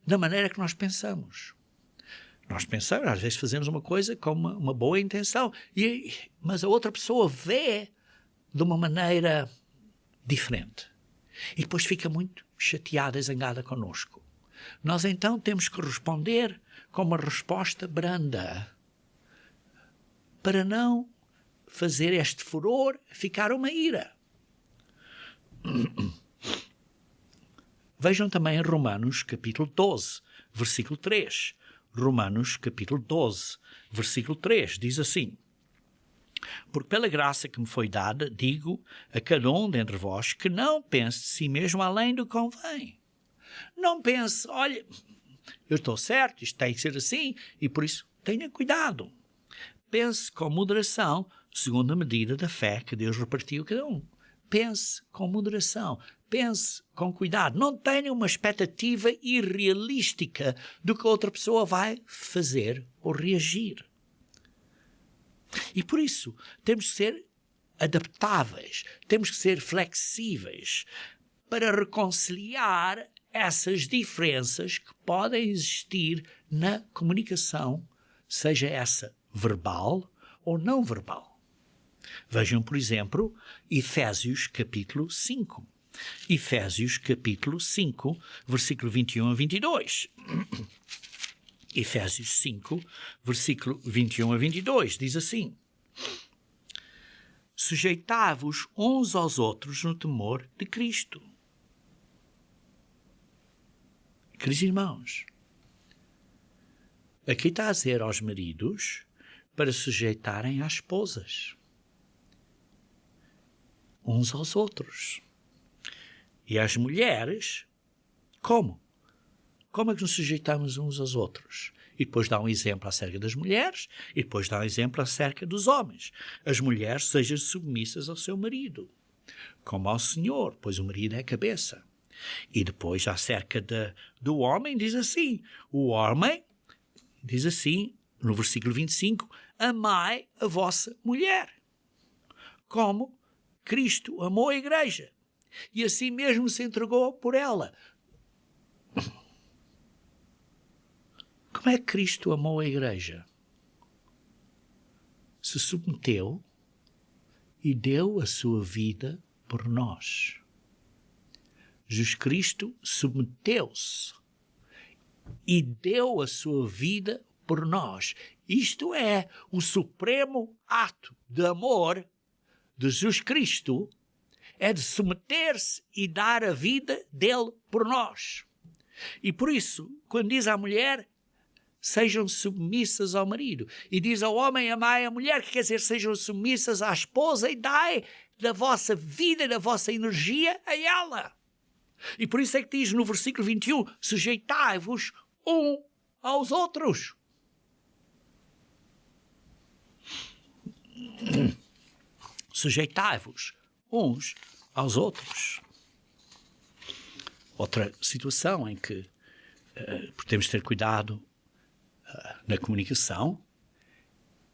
da maneira que nós pensamos. Nós pensamos, às vezes fazemos uma coisa com uma boa intenção, mas a outra pessoa vê de uma maneira diferente. E depois fica muito chateada e zangada connosco. Nós então temos que responder com uma resposta branda para não fazer este furor ficar uma ira. Vejam também em Romanos capítulo 12, versículo 3. Romanos capítulo 12, versículo 3, diz assim: porque pela graça que me foi dada, digo a cada um dentre vós que não pense de si mesmo além do que convém. Não pense, olha, eu estou certo, isto tem que ser assim, e por isso tenha cuidado. Pense com moderação, segundo a medida da fé que Deus repartiu a cada um. pense com moderação, pense com cuidado. Não tenha uma expectativa irrealística do que a outra pessoa vai fazer ou reagir. E por isso, temos que ser adaptáveis, temos que ser flexíveis para reconciliar essas diferenças que podem existir na comunicação, seja essa verbal ou não verbal. Vejam, por exemplo, Efésios capítulo 5. Efésios capítulo 5, versículo 21 a 22. Efésios 5, versículo 21 a 22, diz assim: sujeitai-vos uns aos outros no temor de Cristo. Queridos irmãos, aqui está a dizer aos maridos para sujeitarem às esposas, uns aos outros. E às mulheres, como? Como é que nos sujeitamos uns aos outros? E depois dá um exemplo acerca das mulheres, e depois dá um exemplo acerca dos homens. As mulheres sejam submissas ao seu marido, como ao Senhor, pois o marido é a cabeça. E depois, acerca do homem, diz assim, o homem, diz assim, no versículo 25, amai a vossa mulher, como Cristo amou a igreja, e assim mesmo se entregou por ela. Como é que Cristo amou a igreja? Se submeteu e deu a sua vida por nós. Jesus Cristo submeteu-se e deu a sua vida por nós. Isto é o supremo ato de amor de Jesus Cristo, é de submeter-se e dar a vida dele por nós. E por isso, quando diz à mulher, sejam submissas ao marido, e diz ao homem, amai a mulher, que quer dizer, sejam submissas à esposa e dai da vossa vida, da vossa energia a ela. E por isso é que diz no versículo 21, sujeitai-vos um aos outros. Sujeitai-vos uns aos outros. Outra situação em que temos de ter cuidado na comunicação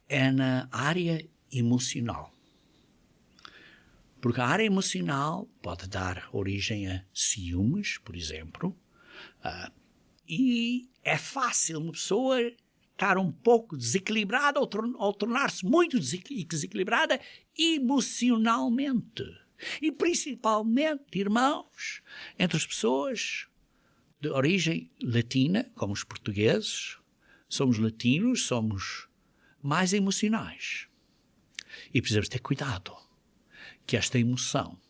é na área emocional. Porque a área emocional pode dar origem a ciúmes, por exemplo, e é fácil uma pessoa estar um pouco desequilibrada ou tornar-se muito desequilibrada emocionalmente. E principalmente, irmãos, entre as pessoas de origem latina, como os portugueses, somos latinos, somos mais emocionais. E precisamos ter cuidado que esta emoção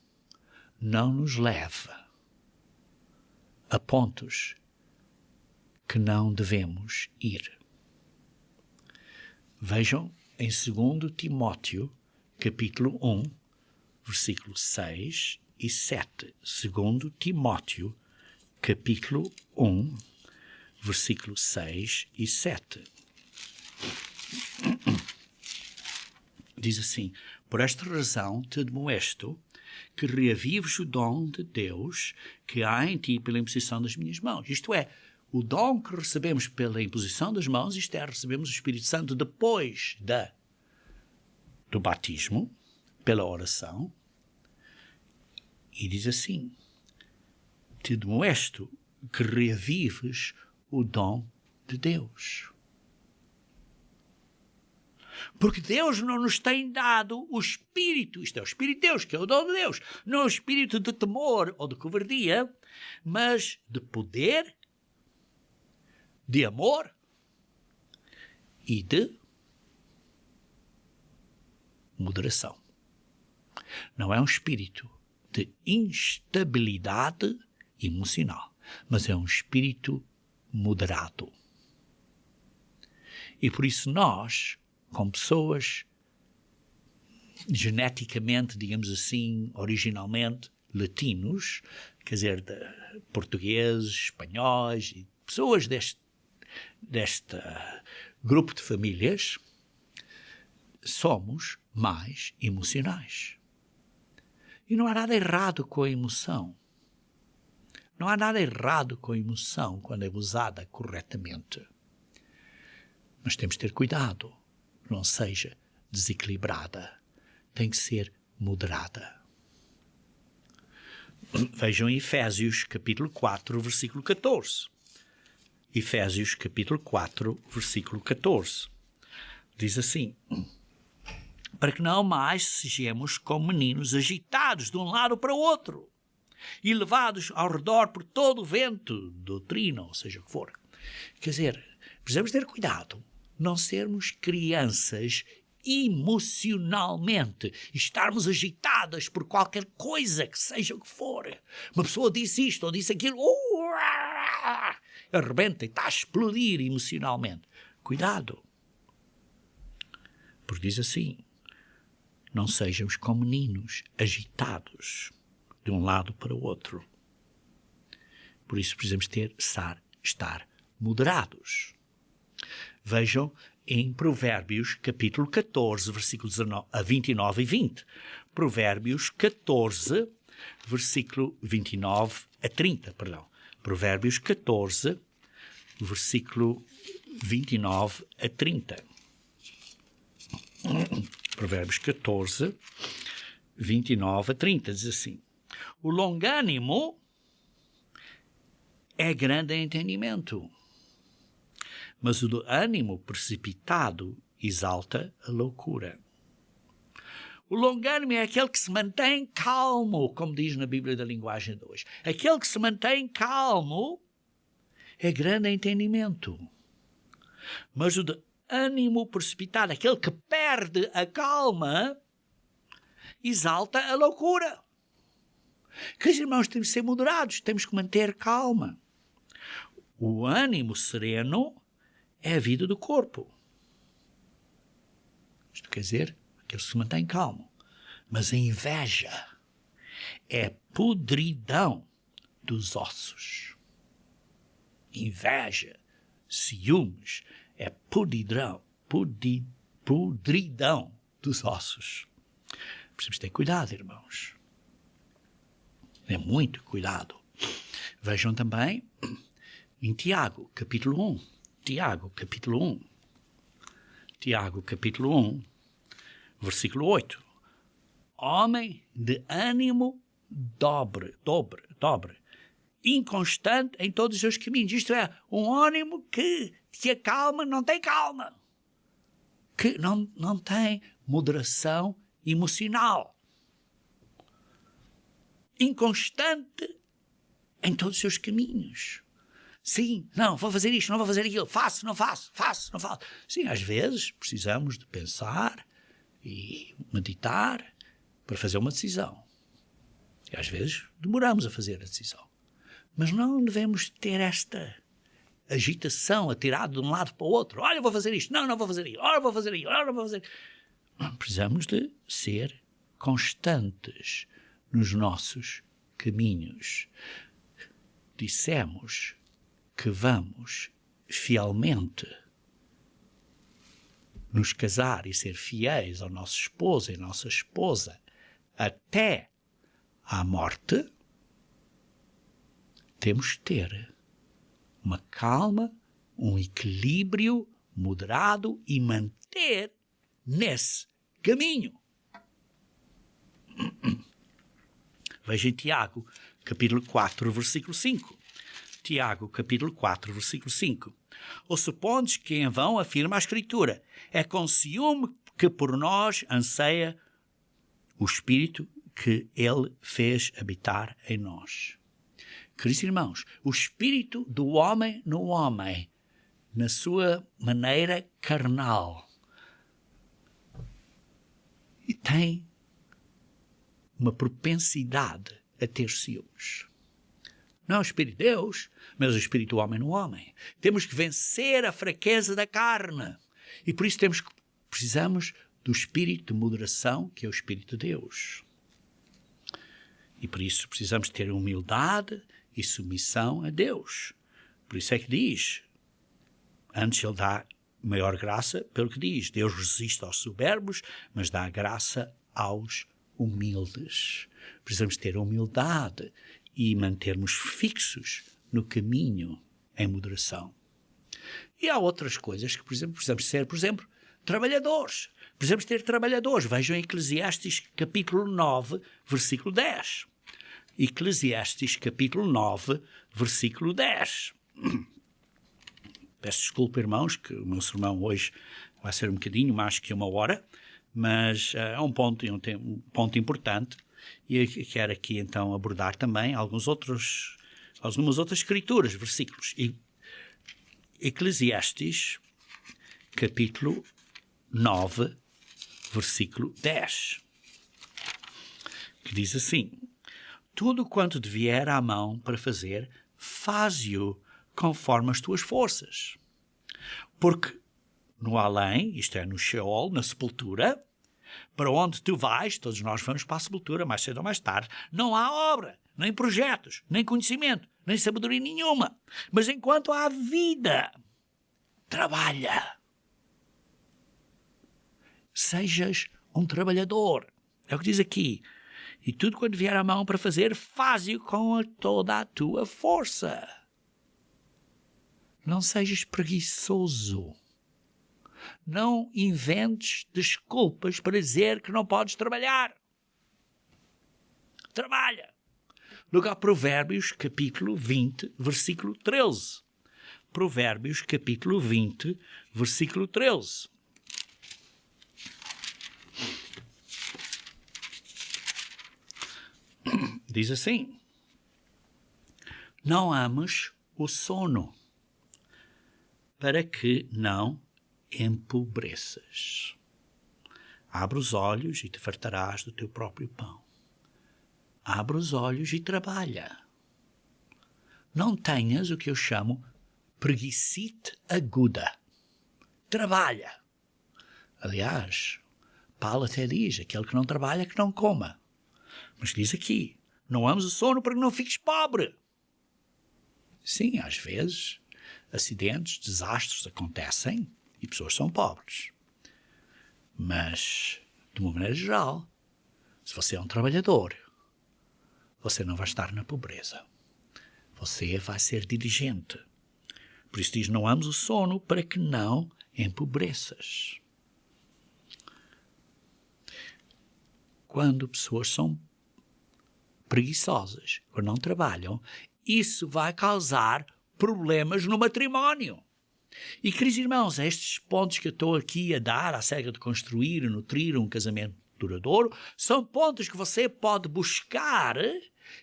não nos leve a pontos que não devemos ir. Vejam em 2 Timóteo, capítulo 1, versículo 6 e 7. 2 Timóteo, capítulo 1, versículo 6 e 7. Diz assim: por esta razão te admoesto que reavives o dom de Deus que há em ti pela imposição das minhas mãos. Isto é, o dom que recebemos pela imposição das mãos, isto é, recebemos o Espírito Santo depois do batismo, pela oração. E diz assim: te admoesto que reavives o dom de Deus. Porque Deus não nos tem dado o Espírito, isto é o Espírito de Deus, que é o dom de Deus, não é o Espírito de temor ou de covardia, mas de poder, de amor e de moderação. Não é um espírito de instabilidade emocional, mas é um espírito moderado. E por isso nós, como pessoas geneticamente, digamos assim, originalmente latinos, quer dizer, portugueses, espanhóis, e pessoas deste grupo de famílias, somos mais emocionais. E não há nada errado com a emoção. Não há nada errado com a emoção quando é usada corretamente. Mas temos de ter cuidado. Não seja desequilibrada. Tem que ser moderada. Vejam Efésios capítulo 4, versículo 14. Efésios capítulo 4, versículo 14. Diz assim: para que não mais sejamos como meninos agitados de um lado para o outro e levados ao redor por todo o vento, doutrina, ou seja o que for. Quer dizer, precisamos ter cuidado, não sermos crianças emocionalmente, estarmos agitadas por qualquer coisa que seja o que for. Uma pessoa disse isto ou disse aquilo, arrebenta e está a explodir emocionalmente. Cuidado. Porque diz assim, não sejamos como meninos agitados de um lado para o outro. Por isso precisamos estar moderados. Vejam em Provérbios capítulo 14, versículos 29 e 20. Provérbios 14, versículo 29 a 30, perdão. Provérbios 14, versículo 29 a 30. Provérbios 14, 29 a 30, diz assim: o longânimo é grande em entendimento, mas o do ânimo precipitado exalta a loucura. O longânimo é aquele que se mantém calmo, como diz na Bíblia da linguagem de hoje. Aquele que se mantém calmo é grande em entendimento, mas o de ânimo precipitado, aquele que perde a calma, exalta a loucura. Queridos irmãos, temos de ser moderados, temos que manter calma. O ânimo sereno é a vida do corpo. Isto quer dizer, aquele que se mantém calmo. Mas a inveja é podridão dos ossos. Inveja, ciúmes, é podridão dos ossos. Precisamos ter cuidado, irmãos. É muito cuidado. Vejam também em Tiago, capítulo 1. Tiago, capítulo 1. Tiago, capítulo 1, versículo 8. Homem de ânimo dobre, inconstante em todos os seus caminhos. Isto é, um ânimo que se acalma, não tem calma. Que não tem moderação emocional. Inconstante em todos os seus caminhos. Sim, não, vou fazer isto, não vou fazer aquilo, faço, não faço. Sim, às vezes precisamos de pensar e meditar para fazer uma decisão. E às vezes demoramos a fazer a decisão. Mas não devemos ter esta agitação atirada de um lado para o outro. Olha, vou fazer isto, não vou fazer aquilo, olha, vou fazer aquilo, olha, vou fazer. Precisamos de ser constantes nos nossos caminhos. Dissemos que vamos fielmente nos casar e ser fiéis ao nosso esposo e nossa esposa até à morte. Temos que ter uma calma, um equilíbrio moderado e manter nesse caminho. Veja em Tiago, capítulo 4, versículo 5. Tiago, capítulo 4, versículo 5. Ou supondes que em vão afirma a Escritura, é com ciúme que por nós anseia o Espírito que Ele fez habitar em nós. Queridos irmãos, o Espírito do homem no homem, na sua maneira carnal, tem uma propensidade a ter ciúmes. Não é o Espírito de Deus, mas o Espírito do homem no homem. Temos que vencer a fraqueza da carne. E por isso precisamos do Espírito de moderação, que é o Espírito de Deus. E por isso precisamos ter humildade e submissão a Deus. Por isso é que diz, antes Ele dá maior graça, pelo que diz, Deus resiste aos soberbos, mas dá graça aos humildes. Precisamos ter humildade e mantermos fixos no caminho em moderação. E há outras coisas que, por exemplo, precisamos ser, trabalhadores. Precisamos ter trabalhadores. Vejam Eclesiastes capítulo 9, versículo 10. Eclesiastes capítulo 9, versículo 10. Peço desculpa, irmãos, que o meu sermão hoje vai ser um bocadinho mais que 1 hora, mas é um ponto importante, e eu quero aqui então abordar também algumas outras escrituras, versículos. Eclesiastes, capítulo 9, versículo 10, que diz assim: tudo quanto te vier à mão para fazer, faze-o conforme as tuas forças. Porque no além, isto é, no Sheol, na sepultura, para onde tu vais, todos nós vamos para a sepultura, mais cedo ou mais tarde, não há obra, nem projetos, nem conhecimento, nem sabedoria nenhuma. Mas enquanto há vida, trabalha. Sejas um trabalhador. É o que diz aqui. E tudo quanto vier à mão para fazer, faze-o com toda a tua força. Não sejas preguiçoso. Não inventes desculpas para dizer que não podes trabalhar. Trabalha. Logo a Provérbios, capítulo 20, versículo 13. Provérbios, capítulo 20, versículo 13. Diz assim: não ames o sono, para que não empobreças. Abre os olhos e te fartarás do teu próprio pão. Abre os olhos e trabalha. Não tenhas o que eu chamo preguicite aguda. Trabalha. Aliás, Paulo até diz, aquele que não trabalha, que não coma. Mas diz aqui, não ames o sono para que não fiques pobre. Sim, às vezes, acidentes, desastres acontecem e pessoas são pobres. Mas, de uma maneira geral, se você é um trabalhador, você não vai estar na pobreza. Você vai ser diligente. Por isso diz, não ames o sono para que não empobreças. Quando pessoas são preguiçosas, quando não trabalham, isso vai causar problemas no matrimónio. E, queridos irmãos, estes pontos que eu estou aqui a dar acerca de construir e nutrir um casamento duradouro, são pontos que você pode buscar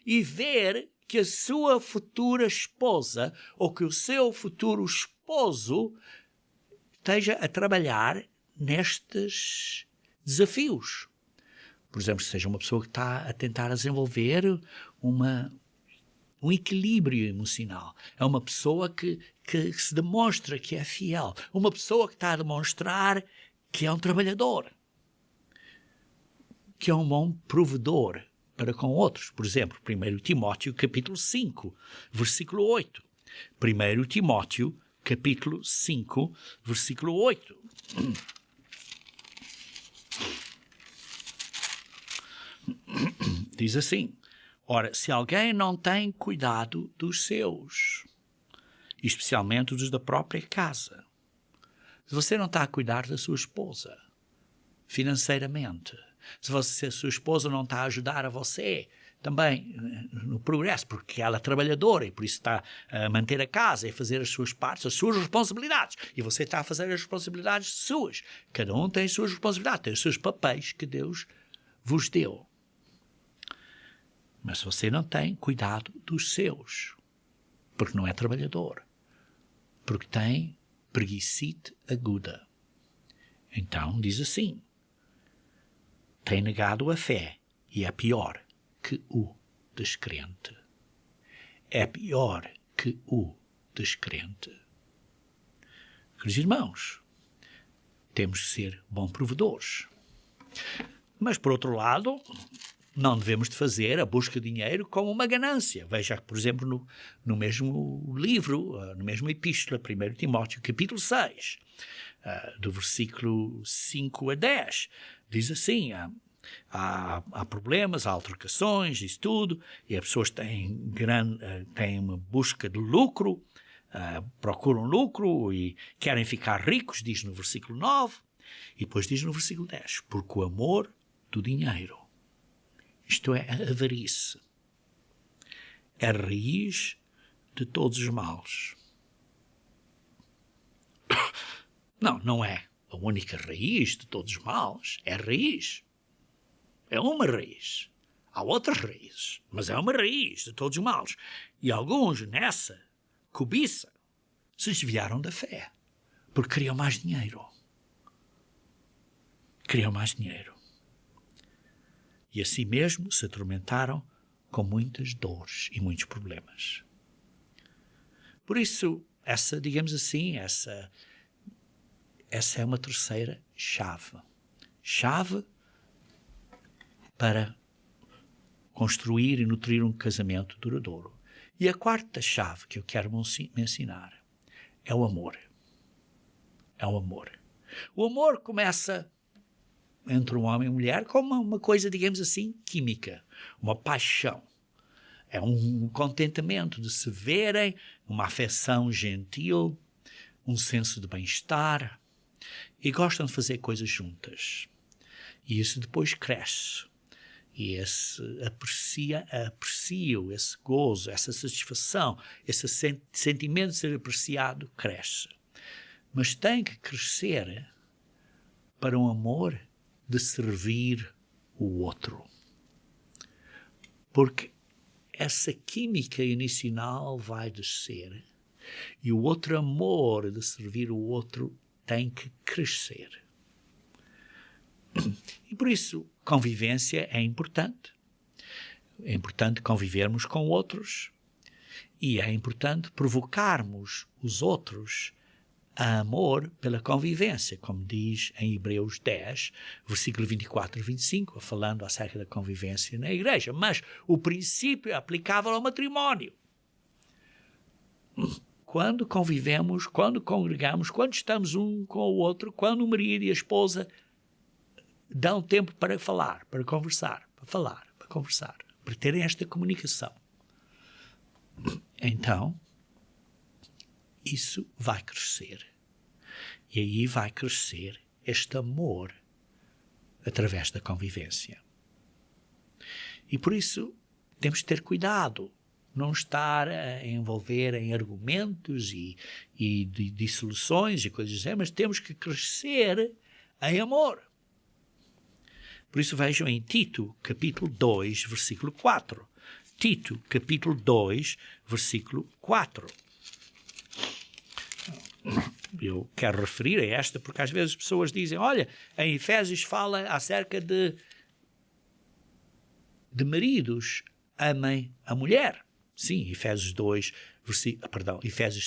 e ver que a sua futura esposa ou que o seu futuro esposo esteja a trabalhar nestes desafios. Por exemplo, seja uma pessoa que está a tentar desenvolver um equilíbrio emocional. É uma pessoa que se demonstra que é fiel. Uma pessoa que está a demonstrar que é um trabalhador. Que é um bom provedor para com outros. Por exemplo, 1 Timóteo capítulo 5, versículo 8. 1 Timóteo capítulo 5, versículo 8. Diz assim: ora, se alguém não tem cuidado dos seus, especialmente dos da própria casa, se você não está a cuidar da sua esposa financeiramente, se a sua esposa não está a ajudar a você também no progresso, porque ela é trabalhadora e por isso está a manter a casa e a fazer as suas partes, as suas responsabilidades, e você está a fazer as responsabilidades suas. Cada um tem as suas responsabilidades, tem os seus papéis que Deus vos deu. Mas se você não tem cuidado dos seus, porque não é trabalhador, porque tem preguicite aguda, então diz assim, tem negado a fé e é pior que o descrente. É pior que o descrente. Queridos irmãos, temos de ser bons provedores. Mas, por outro lado, não devemos de fazer a busca de dinheiro como uma ganância. Veja, por exemplo, no mesmo livro, no mesmo epístola, 1 Timóteo, capítulo 6, do versículo 5 a 10, diz assim, há problemas, há altercações, isso tudo, e as pessoas têm uma busca de lucro, procuram lucro e querem ficar ricos, diz no versículo 9, e depois diz no versículo 10, porque o amor do dinheiro, isto é, a avarice, é a raiz de todos os males. Não é a única raiz de todos os males, é a raiz. É uma raiz. Há outras raízes, mas é uma raiz de todos os males. E alguns nessa cobiça se desviaram da fé, porque queriam mais dinheiro. Queriam mais dinheiro. E assim mesmo se atormentaram com muitas dores e muitos problemas. Por isso, digamos assim, essa é uma terceira chave. Chave para construir e nutrir um casamento duradouro. E a quarta chave que eu quero mencionar é o amor. É o amor. O amor começa entre um homem e uma mulher como uma coisa, digamos assim, química, uma paixão. É um contentamento de se verem, uma afeição gentil, um senso de bem-estar, e gostam de fazer coisas juntas. E isso depois cresce. E apreciam esse gozo, essa satisfação, esse sentimento de ser apreciado cresce. Mas tem que crescer para um amor de servir o outro. Porque essa química inicial vai descer e o outro amor de servir o outro tem que crescer. E por isso, convivência é importante. É importante convivermos com outros e é importante provocarmos os outros a amor pela convivência, como diz em Hebreus 10, versículo 24 e 25, falando acerca da convivência na igreja. Mas o princípio é aplicável ao matrimónio. Quando convivemos, quando congregamos, quando estamos um com o outro, quando o marido e a esposa dão tempo para falar, para conversar, para terem esta comunicação. Então, isso vai crescer. E aí vai crescer este amor através da convivência. E por isso temos de ter cuidado, não estar a envolver em argumentos e dissoluções e coisas assim, mas temos que crescer em amor. Por isso vejam em Tito, capítulo 2, versículo 4. Tito, capítulo 2, versículo 4. Eu quero referir a esta porque às vezes as pessoas dizem, olha, em Efésios fala acerca de maridos amem a mulher. Sim, Efésios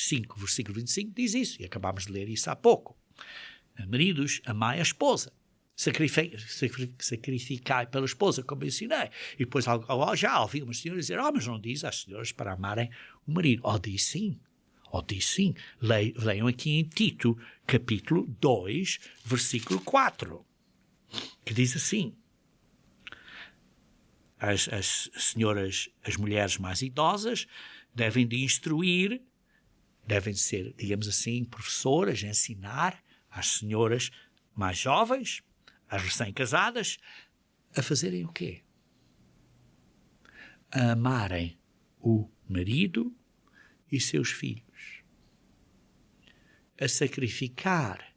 5, versículo 25 diz isso, e acabámos de ler isso há pouco. Maridos, amai a esposa. Sacrificai pela esposa, como eu ensinei. E depois já ouvi umas senhoras dizer, mas não diz às senhoras para amarem o marido. Diz sim. Leiam aqui em Tito, capítulo 2, versículo 4, que diz assim, as senhoras, as mulheres mais idosas devem de instruir, devem ser, digamos assim, professoras, ensinar às senhoras mais jovens, às recém-casadas, a fazerem o quê? A amarem o marido e seus filhos. A sacrificar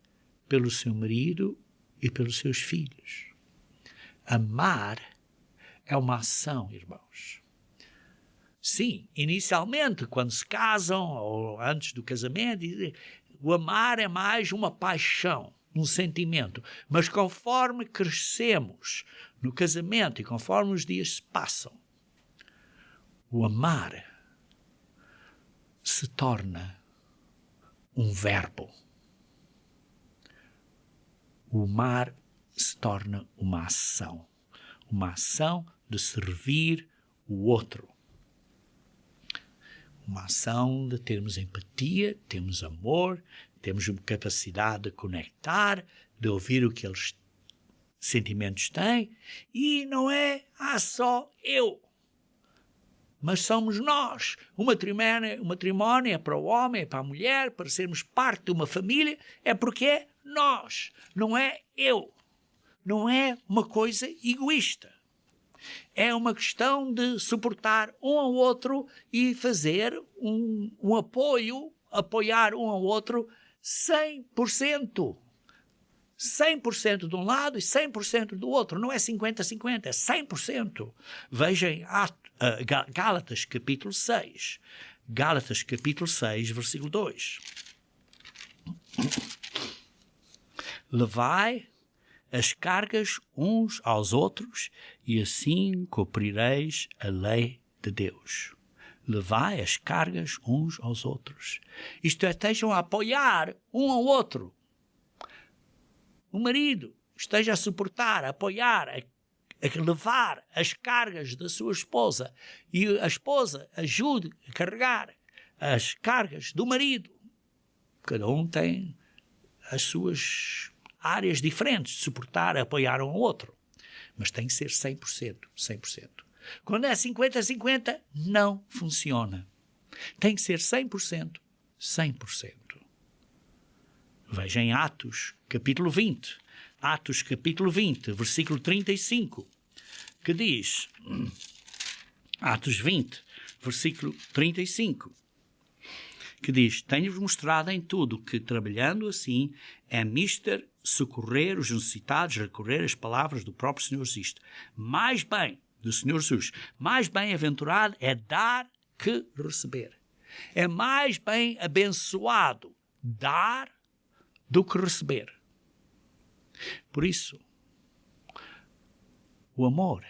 pelo seu marido e pelos seus filhos. Amar é uma ação, irmãos. Sim, inicialmente, quando se casam, ou antes do casamento, o amar é mais uma paixão, um sentimento. Mas conforme crescemos no casamento e conforme os dias se passam, o amar se torna um verbo. O amar se torna uma ação de servir o outro. Uma ação de termos empatia, termos amor, temos uma capacidade de conectar, de ouvir o que eles sentimentos tem, e não é só eu, mas somos nós. O matrimónio é para o homem, é para a mulher, para sermos parte de uma família, é porque é nós, não é eu. Não é uma coisa egoísta. É uma questão de suportar um ao outro e fazer um apoio, apoiar um ao outro 100%. 100% de um lado e 100% do outro. Não é 50-50, é 100%. Vejam Gálatas capítulo 6. Gálatas capítulo 6, versículo 2. Levai as cargas uns aos outros e assim cumprireis a lei de Deus. Levai as cargas uns aos outros. Isto é, estejam a apoiar um ao outro. O marido esteja a suportar, a apoiar, a levar as cargas da sua esposa e a esposa ajude a carregar as cargas do marido. Cada um tem as suas áreas diferentes de suportar, apoiar um ao outro. Mas tem que ser 100%, 100%. Quando é 50-50, não funciona. Tem que ser 100%, 100%. Veja em Atos, capítulo 20. Atos, capítulo 20, versículo 35, que diz... Atos 20, versículo 35, que diz: tenho-vos mostrado em tudo que, trabalhando assim, é mister socorrer os necessitados, recorrer às palavras do próprio Senhor Jesus. Mais bem, do Senhor Jesus, mais bem-aventurado é dar que receber. É mais bem abençoado dar do que receber. Por isso, o amor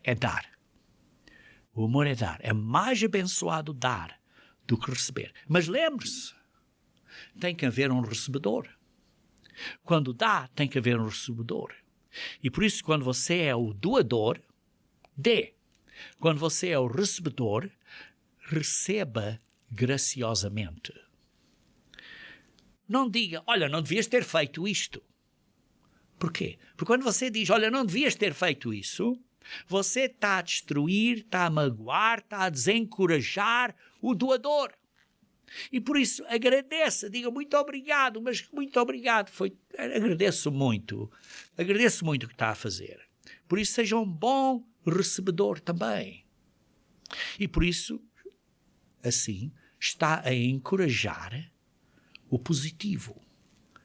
é dar. O amor é dar. É mais abençoado dar do que receber. Mas lembre-se, tem que haver um recebedor. Quando dá, tem que haver um recebedor. E por isso, quando você é o doador, dê. Quando você é o recebedor, receba graciosamente. Não diga, olha, não devias ter feito isto. Porquê? Porque quando você diz, olha, não devias ter feito isso, você está a destruir, está a magoar, está a desencorajar o doador. E por isso agradeça, diga muito obrigado, mas muito obrigado, agradeço muito o que está a fazer. Por isso seja um bom recebedor também. E por isso, assim, está a encorajar o positivo.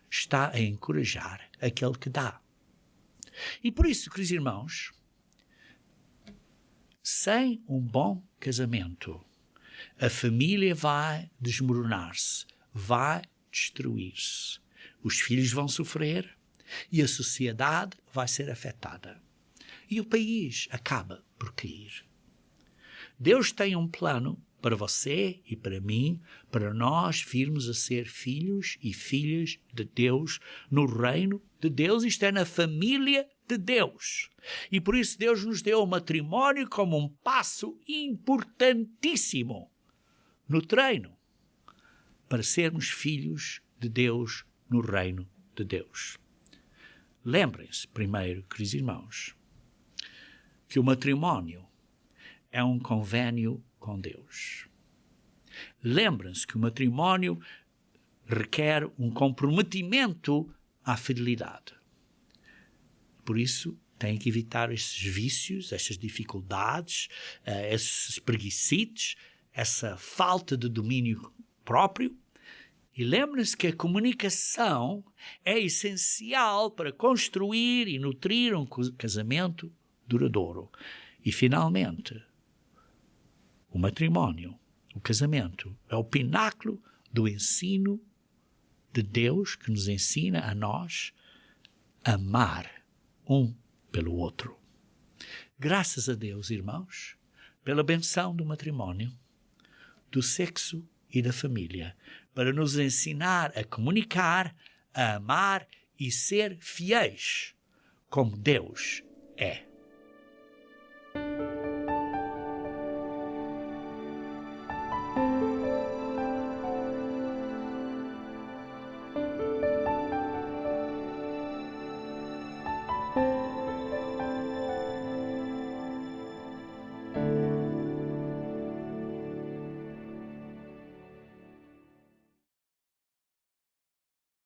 Está a encorajar aquele que dá. E por isso, queridos irmãos, sem um bom casamento, a família vai desmoronar-se, vai destruir-se. Os filhos vão sofrer e a sociedade vai ser afetada. E o país acaba por cair. Deus tem um plano para você e para mim, para nós virmos a ser filhos e filhas de Deus no reino de Deus, isto é, na família de Deus. E por isso Deus nos deu o matrimónio como um passo importantíssimo no treino para sermos filhos de Deus no reino de Deus. Lembrem-se, primeiro, queridos irmãos, que o matrimónio é um convênio com Deus. Lembrem-se que o matrimónio requer um comprometimento à fidelidade. Por isso, tem que evitar esses vícios, estas dificuldades, esses preguicites, essa falta de domínio próprio. E lembrem-se que a comunicação é essencial para construir e nutrir um casamento duradouro. E, finalmente, o matrimónio, o casamento, é o pináculo do ensino de Deus que nos ensina a nós a amar um pelo outro. Graças a Deus, irmãos, pela benção do matrimónio, do sexo e da família, para nos ensinar a comunicar, a amar e ser fiéis como Deus é.